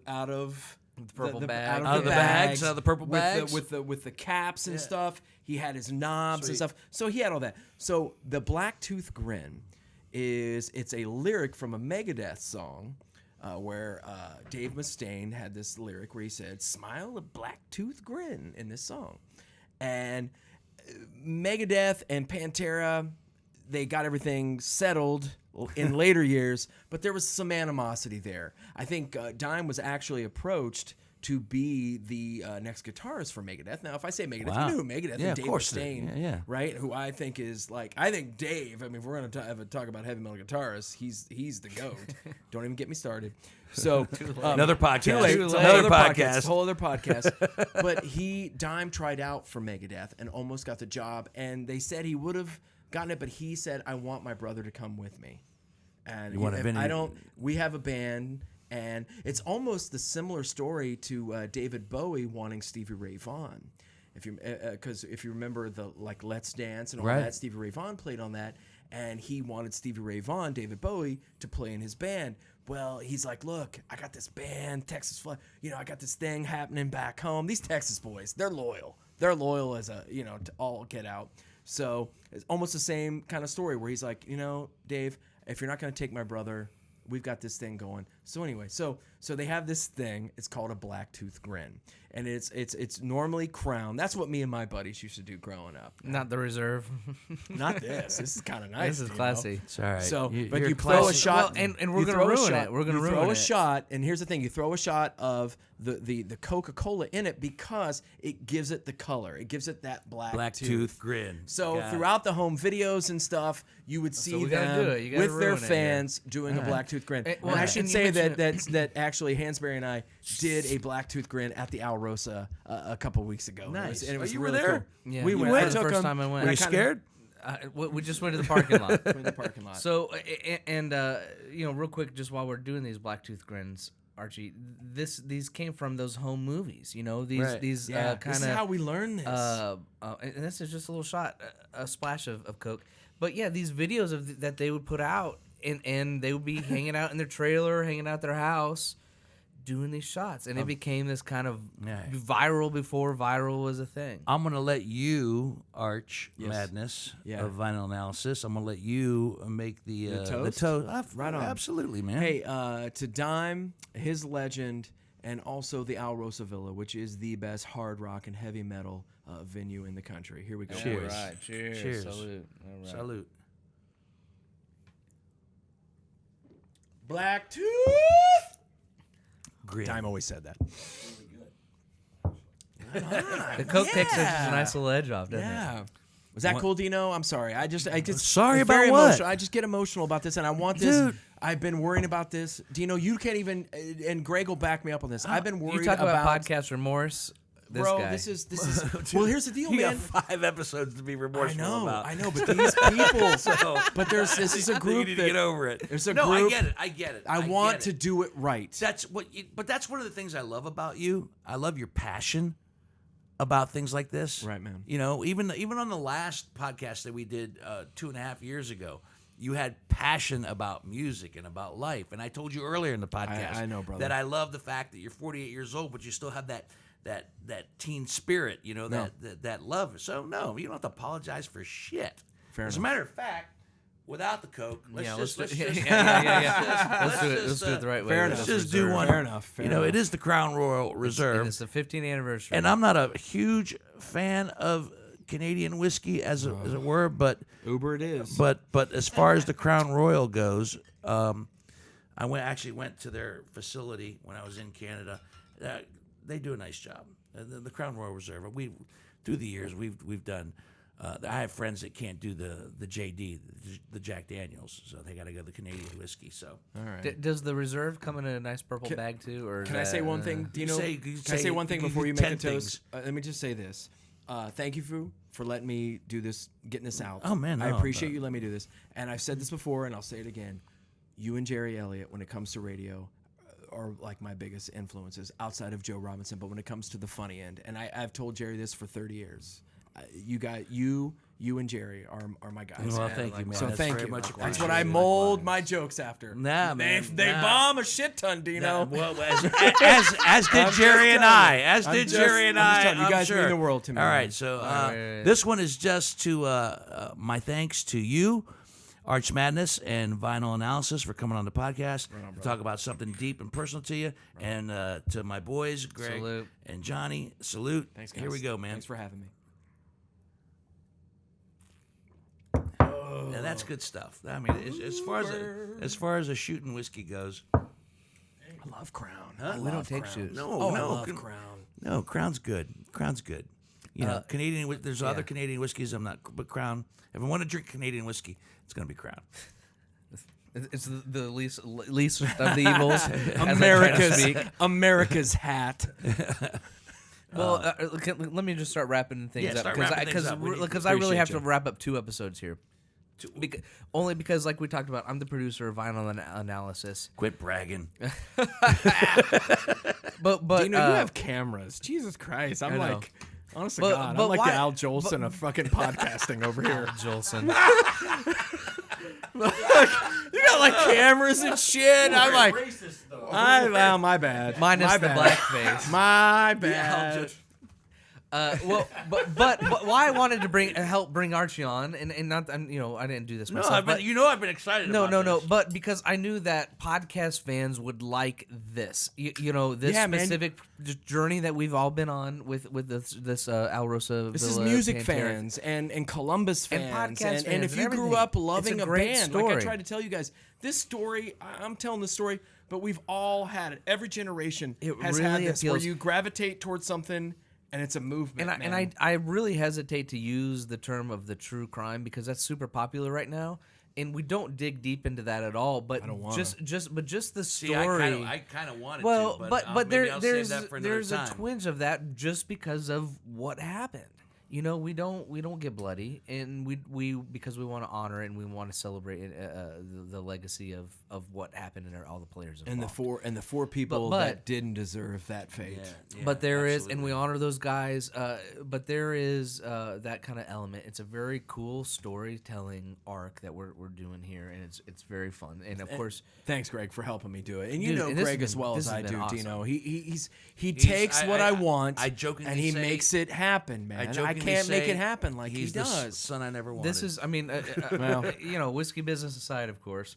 purple bag. out of Out the of the bags, bags, out of the purple with bags? with the caps and stuff. He had his knobs and Sweet. stuff. So he had all that. So the Black Tooth Grin it's a lyric from a Megadeth song. Where Dave Mustaine had this lyric where he said, "Smile a black tooth grin" in this song. And Megadeth and Pantera, they got everything settled in later years, but there was some animosity there. I think Dime was actually approached to be the next guitarist for Megadeth. Now, if I say Megadeth, Wow. you know who Megadeth Yeah, and of Dave course. Mustaine, Yeah. right? Who I think is I think Dave. I mean, if we're gonna have a talk about heavy metal guitarists, he's the goat. Don't even get me started. So Another podcast. Too late. It's a Another whole other podcast. Whole other podcast. But Dime tried out for Megadeth and almost got the job. And they said he would have gotten it, but he said, "I want my brother to come with me." And You want to I don't. We have a band. And it's almost the similar story to David Bowie wanting Stevie Ray Vaughan, because if you remember the Let's Dance and all Right. that, Stevie Ray Vaughan played on that, and he wanted Stevie Ray Vaughan, David Bowie, to play in his band. Well, he's like, "Look, I got this band, Texas Flood. I got this thing happening back home. These Texas boys, they're loyal. They're loyal as to all get out." So it's almost the same kind of story where he's like, "Dave, if you're not going to take my brother, we've got this thing going." So anyway, so they have this thing. It's called a Black Tooth Grin, and it's normally Crown. That's what me and my buddies used to do growing up. Not the reserve. Not this. This is kind of nice. This is you know? classy. It's all right. So, but you're you throw a classy. shot, Well, and we're you gonna throw a ruin shot- it. We're gonna you ruin throw a it. shot, and here's the thing: you throw a shot of the Coca-Cola in it because it gives it the color. It gives it that black tooth grin. So Got it. throughout the home videos and stuff, you would see we gotta do them it. You gotta with their ruin it here. fans doing a black tooth grin. well, and I and should you say mentioned that actually Hansberry and I did a black tooth grin at the Alrosa a couple weeks ago. Nice. And it was Oh, you were really there? cool. Yeah, we you went. went I the took first them- time I went. Were you kinda- scared? We just went to the parking lot. in the parking lot. So, and real quick, just while we're doing these black tooth grins, Archie, these came from those home movies. You know, these Right. these yeah, kind this is how we learn this. and this is just a little shot, a splash of Coke. But yeah, these videos that they would put out, and they would be hanging out in their trailer, hanging out at their house, doing these shots, and it became this kind of viral before viral was a thing. I'm gonna let you, Arch Yes. Madness Yeah. of Vinyl Analysis. I'm gonna let you make the toast? Right on. Absolutely, man. Hey, to Dime, his legend, and also the Alrosa Villa, which is the best hard rock and heavy metal venue in the country. Here we go. Cheers. All right, cheers. Cheers. Salute. All right. Salute. Black Tooth. Grin. Dime always said that. The Coke takes such a nice little edge off, doesn't it? Yeah. Was that cool, Dino? I'm sorry. I just Sorry it's very about what? emotional. I just get emotional about this, and I want this. Dude. I've been worrying about this. Dino, you can't even, and Greg will back me up on this. I've been worried You talk about about podcast remorse, this bro. guy. This is. Well, here's the deal, You man. got 5 episodes to be remorseful about. I know, but these people. But this is a I think group you need to that get over it. there's a no, group- I get it. I get want it. to do it right. But that's one of the things I love about you. I love your passion about things like this. Right, man. You know, even on the last podcast that we did 2.5 years ago, you had passion about music and about life. And I told you earlier in the podcast I know, brother. that I love the fact that you're 48 years old, but you still have that teen spirit, you know, that love. So no, you don't have to apologize for shit. Fair As a enough. matter of fact, without the Coke, let's let's just do it the right way. Fair with enough. this Just do reserve. one. Fair enough. Fair You know, enough. it is the Crown Royal Reserve. And it's the 15th anniversary. And I'm not a huge fan of Canadian whiskey, as it were, but Uber it is. but as far as the Crown Royal goes, I actually went to their facility when I was in Canada. They do a nice job. The Crown Royal Reserve. Through the years we've done. I have friends that can't do the JD, the Jack Daniels, so they got to go the Canadian whiskey. So All right. Does the reserve come in a nice purple bag too, or is Can I say that, one thing, Dino? say- Can you I say- say one thing you before do you make 10 a toast? Let me just say this. Thank you for letting me do this, getting this out. Oh, man, I no, appreciate but- you letting me do this. And I've said this before, and I'll say it again. You and Jerry Elliott, when it comes to radio, are like my biggest influences outside of Joe Robinson. But when it comes to the funny end, and I've told Jerry this for 30 years. You and Jerry are my guys. Well, man. thank you, man. So That's thank very you. much That's appreciated. what I mold my jokes after. Nah, man, They nah. bomb a shit ton, Dino. Well, as did I'm Jerry just and telling I. you. As I'm did just- Jerry and I'm just I. telling you, you I'm guys mean sure. the world to me, All man. right, so right. this one is just to my thanks to you, Arch Madness and Vinyl Analysis, for coming on the podcast to talk about something deep and personal to you, and to my boys, Greg Salute. and Johnny. Salute. Thanks, guys. Here we go, man. Thanks for having me. Yeah, that's good stuff. I mean, as far as a shooting whiskey goes, I love Crown. I We love don't take Crown. shoots. no, Oh, no, I love Crown. no, Crown's good. Crown's good. You know, Canadian. There's other Canadian whiskeys. I'm not, but Crown. If I want to drink Canadian whiskey, it's gonna be Crown. It's the least of the evils. as I try to speak. America's hat. Well, let me just start wrapping things Yeah, up start wrapping things up. We because I really appreciate have you. to wrap up 2 episodes here. Only because, like we talked about, I'm the producer of Vinyl Analysis. Quit bragging. But Dino, you have cameras. Jesus Christ. I'm I know. like, honest to But- God, but I'm like why- the Al Jolson of fucking podcasting over here. Jolson. You got like cameras and shit. I'm like, well, my bad. Minus my the bad. blackface. My bad. Well, but why I wanted to help bring Archie on, and not, and, you know, I didn't do this No, myself. I've been excited. No, about no, this. but because I knew that podcast fans would like this, you know, this specific journey that we've all been on with this Alrosa. This is Villa music Pantera. fans and Columbus And fans, podcast and fans if and you grew everything. up It's loving a a great band, like I story. tried to tell you guys, this story, I'm telling the story, but we've all had it. Every generation It has really had this, where appeals- you gravitate towards something, and it's a movement. And I really hesitate to use the term of the true crime because that's super popular right now, and we don't dig deep into that at all. But don't wanna. just the See, story. I kind of wanted well, to, but maybe I'll save there's that for another there's a time. twinge of that just because of what happened. You know, we don't get bloody, and we because we want to honor it and we want to celebrate the legacy of what happened and all the players involved. and the four people But- that didn't deserve that fate. Yeah, But there is, absolutely. and we honor those guys. But there is that kind of element. It's a very cool storytelling arc that we're doing here, and it's very fun. And of course, Thanks, Greg, for helping me do it. And you Dude, know and this Greg has as been- well this as has I been do, awesome. Dino. He takes what I want, I jokingly and he say- makes it happen, man. I jokingly can't make say it happen like he he's the does. son I never wanted. this is, I mean, Well. you know, whiskey business aside, of course.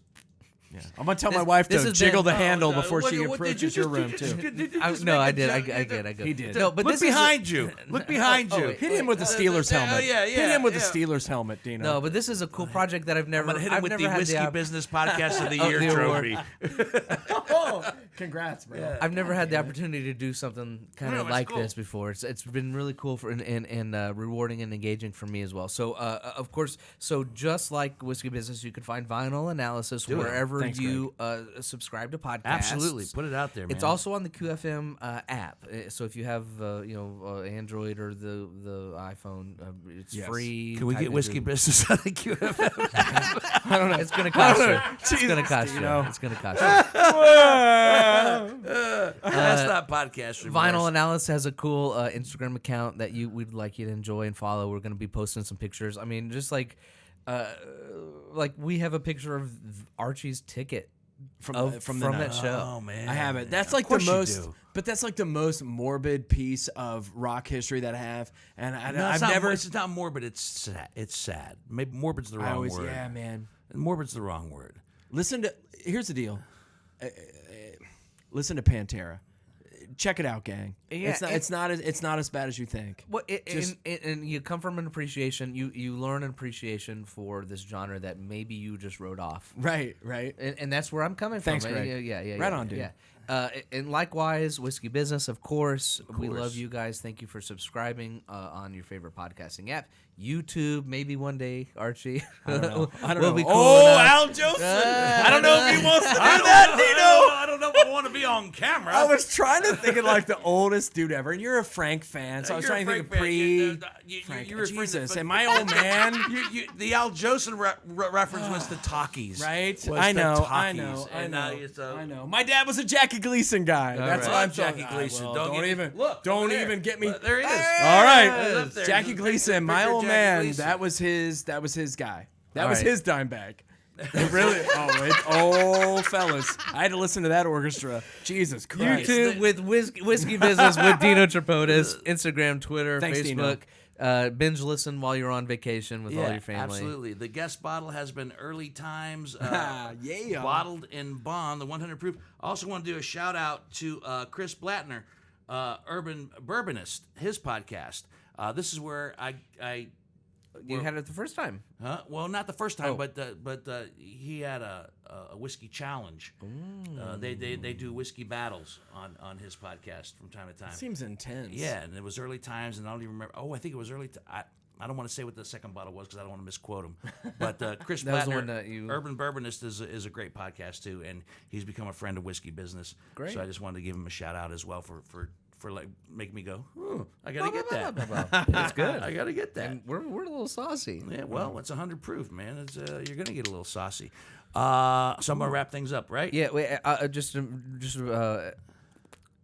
Yeah. I'm gonna tell my This- wife this to has jiggle been- the handle Oh, before what- she what did approaches you your room just- too. did you just No, make I a did. joke? I did. He did. No, but Look this is behind you. Look behind you. wait. Hit him with the Steelers helmet. yeah. Hit him with the yeah. Steelers helmet, Dino. no, but this is a cool project that I've never. I'm gonna hit I've him with never the had Whiskey the Business Podcast of the Oh, Year the award. trophy. Oh, congrats, bro. I've never had the opportunity to do something kind No, of it's like cool. this before. It's been really cool for and rewarding and engaging for me as well. So of course, so just like Whiskey Business, you can find Vinyl Analysis Do it. wherever Thanks, you subscribe to podcasts. Absolutely. Put it out there, man. It's also on the QFM app. So if you have Android or the iPhone, it's Yes. free. Can we Type get Whiskey into- Business on the QFM? I don't know. It's gonna cost you. It's gonna Jesus, cost you. Dino. It's gonna cost you. That's not podcast. Vinyl remorse. Analysis has a cool Instagram account that we'd like you to enjoy and follow. We're going to be posting some pictures. I mean, just like we have a picture of Archie's ticket From from the that night. show. Oh man, I have it. That's Of like the course you most, do. but that's like the most morbid piece of rock history that I have, and No, I've it's not, never. It's not morbid. It's sad. It's sad. Maybe morbid's the I wrong always, word. yeah, man. Morbid's the wrong word. Listen to. Here's the deal. Listen to Pantera. Check it out, gang. Yeah, it's not as bad as you think. Well, Just- and you come from an appreciation. You learn an appreciation for this genre that maybe you just wrote off. Right. And that's where I'm coming Thanks, from. Greg. Yeah. Right on, dude. Yeah. And likewise, Whiskey Business, of course. We course. love you guys. Thank you for subscribing on your favorite podcasting app. YouTube, maybe one day, Archie. I don't know. We'll be cool Oh, enough. Al Joseph. I don't know if he wants to do that, Dino. I don't know if I want to be on camera. I was trying to think of like the oldest dude ever, and you're a Frank fan, so I was You're trying to a think of Frank fan. pre. You Frank. referred to Jesus, the- and my old man. The Al Joseph reference was the talkies, Right? Was I the know. talkies. And now you're so- I know. My dad was a Jackie Gleason guy. That's right. why I'm Love Jackie talking- Gleason. Well, Don't don't get- even look, Don't over there. even get me. Look, there he is. All right, He's up there. Jackie Picture- Gleason, my picture old Jackie man. Gleason. That was his guy. That All was right. his Dimebag. It really. Fellas, I had to listen to that orchestra. Jesus Christ. YouTube with Whiskey Business with Dino Tripodis. Instagram, Twitter, Thanks, Dino. Facebook. Binge listen while you're on vacation with all your family. Absolutely. The guest bottle has been Early Times, Yeah. bottled in Bond, the 100 proof. I also want to do a shout out to Chris Blattner, Urban Bourbonist, his podcast. This is where I You had it the first time. well, not the first time, Oh. but he had a whiskey challenge. They do whiskey battles on his podcast from time to time. Seems intense. Yeah, and it was Early Times, and I don't even remember. Oh, I think it was early. I don't want to say what the second bottle was because I don't want to misquote him. But Chris That was the Blattner, one that you- Urban Bourbonist, is a great podcast too, and he's become a friend of Whiskey Business. Great. So I just wanted to give him a shout out as well for like making me go, I gotta get that. That's good. I gotta get that. And we're a little saucy. Yeah, well, it's 100 proof, man. It's you're gonna get a little saucy. So I'm gonna wrap things up, right? Yeah, wait, just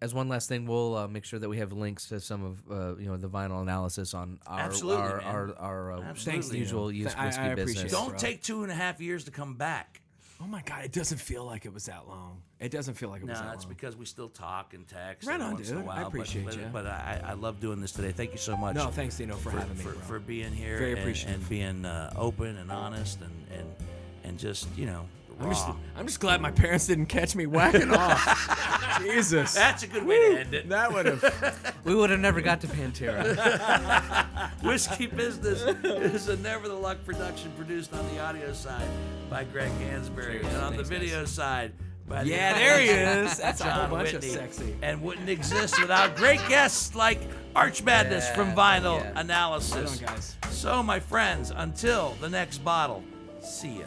as one last thing, we'll make sure that we have links to some of the vinyl analysis on our Absolutely, our man. our, our Absolutely. usual use I Whiskey appreciate Business. it. Don't bro. take 2.5 years to come back. Oh my God, it doesn't feel like it was that long. It doesn't feel like it was that long. No, it's because we still talk and text. Right on, once in a dude. while, I appreciate you. But I love doing this today. Thank you so much. No, thanks, Dino, for having me, bro. For being here. Very and, appreciative. and being open and honest and just, raw. I'm just glad my parents didn't catch me whacking off. Jesus. That's a good way to end it. That would have. We would have never got to Pantera. Whiskey Business is a Never the Luck production produced on the audio side by Greg Hansberry and on the video side by Yeah, there he is. That's a John whole bunch Whitney. of sexy. And wouldn't exist without great guests like Arch Madness from Vinyl yeah. Analysis. Right on, guys. So, my friends, until the next bottle, see ya.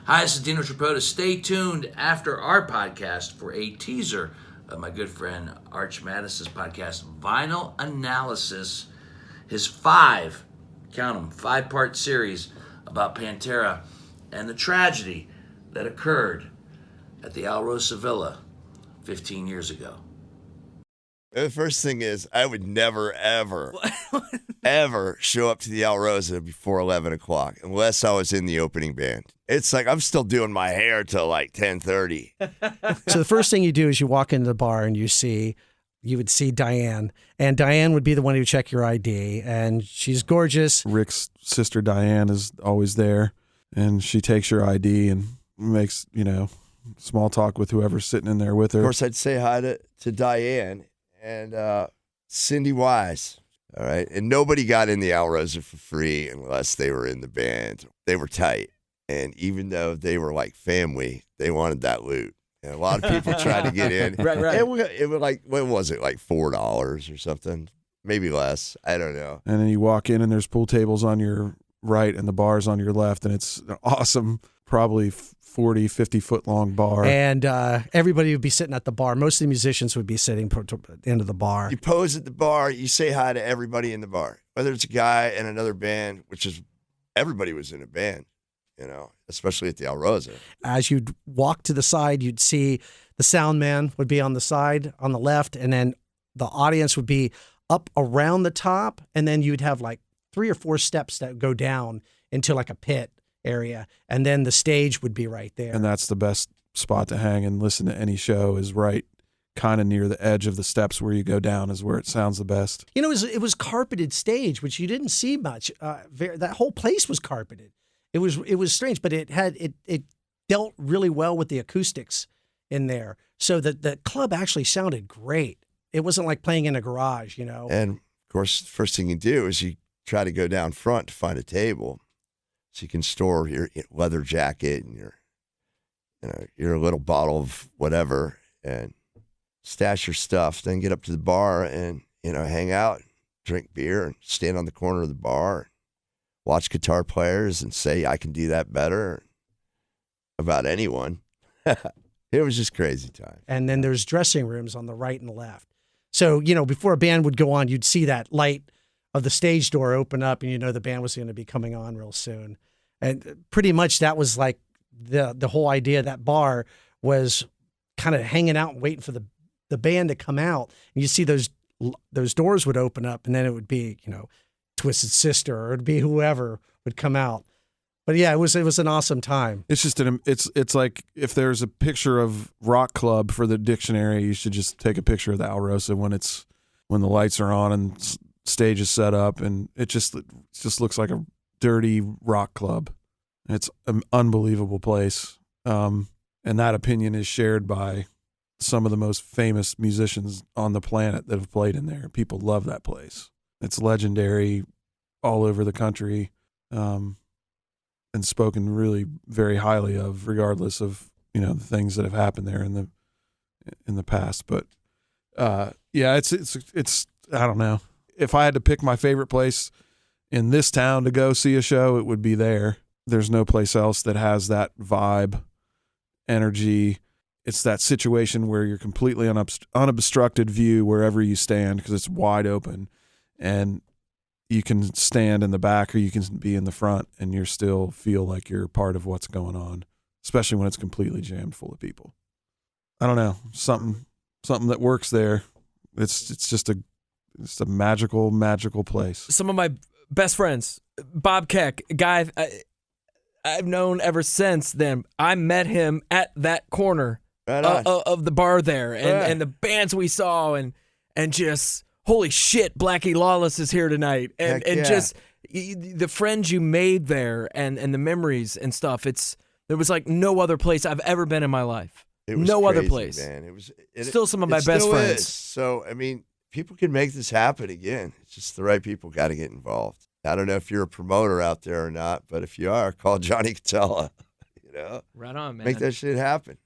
Hi, this is Dino Tripodis. Stay tuned after our podcast for a teaser of my good friend Arch Madness's podcast, Vinyl Analysis, his count 'em, 5-part series about Pantera and the tragedy that occurred at the Alrosa Villa 15 years ago. The first thing is, I would never, ever, ever show up to the Alrosa before 11 o'clock unless I was in the opening band. It's like I'm still doing my hair till like 10:30. So the first thing you do is you walk into the bar and you would see Diane, and Diane would be the one who would check your ID, and she's gorgeous. Rick's sister Diane is always there, and she takes your ID and makes, small talk with whoever's sitting in there with her. Of course, I'd say hi to Diane and Cindy Wise. All right. And nobody got in the Alrosa for free unless they were in the band. They were tight. And even though they were like family, they wanted that loot. And a lot of people tried to get in. Right. It was like, what was it, like $4 or something? Maybe less. I don't know. And then you walk in and there's pool tables on your right and the bars on your left. And it's an awesome, probably 40, 50-foot long bar. And everybody would be sitting at the bar. Most of the musicians would be sitting at the end of the bar. You pose at the bar, you say hi to everybody in the bar, whether it's a guy in another band, which is everybody was in a band, especially at the Alrosa. As you'd walk to the side, you'd see the sound man would be on the side, on the left, and then the audience would be up around the top, and then you'd have like 3 or 4 steps that would go down into like a pit area, and then the stage would be right there. And that's the best spot to hang and listen to any show, is right kind of near the edge of the steps where you go down is where it sounds the best. It was carpeted stage, which you didn't see much. That whole place was carpeted. It was strange, but it dealt really well with the acoustics in there, so that the club actually sounded great. It wasn't like playing in a garage, And of course, the first thing you do is you try to go down front to find a table so you can store your leather jacket and your little bottle of whatever and stash your stuff. Then get up to the bar and hang out, drink beer, and stand on the corner of the bar, watch guitar players, and say I can do that better about anyone. It was just crazy time. And then there's dressing rooms on the right and the left. So, before a band would go on, you'd see that light of the stage door open up, and the band was going to be coming on real soon. And pretty much that was like the whole idea. That bar was kind of hanging out and waiting for the band to come out. And you see those doors would open up, and then it would be, Twisted Sister, or it'd be whoever would come out. But yeah, it was an awesome time. It's just it's like if there's a picture of rock club for the dictionary, you should just take a picture of the Alrosa when the lights are on and stage is set up, and it just looks like a dirty rock club. It's an unbelievable place, and that opinion is shared by some of the most famous musicians on the planet that have played in there. People love that place. It's legendary all over the country. And spoken really very highly of, regardless of the things that have happened there in the past. But yeah, it's I don't know. If I had to pick my favorite place in this town to go see a show, it would be there. There's no place else that has that vibe, energy. It's that situation where you're completely unobstructed view wherever you stand, because it's wide open, and you can stand in the back or you can be in the front, and you still feel like you're part of what's going on, especially when it's completely jammed full of people. I don't know, something that works there. It's just a magical place. Some of my best friends, Bob Keck, guy I've known ever since then. I met him at that corner Right on. of the bar there, and, Right. and the bands we saw, and just holy shit, Blackie Lawless is here tonight, and Heck yeah. just the friends you made there, and the memories and stuff. There was like no other place I've ever been in my life. It was No other crazy, place. man. Still some of my it best still friends. is. So I mean, people can make this happen again. It's just the right people got to get involved. I don't know if you're a promoter out there or not, but if you are, call Johnny Catella. You know, Right on, man. make that shit happen.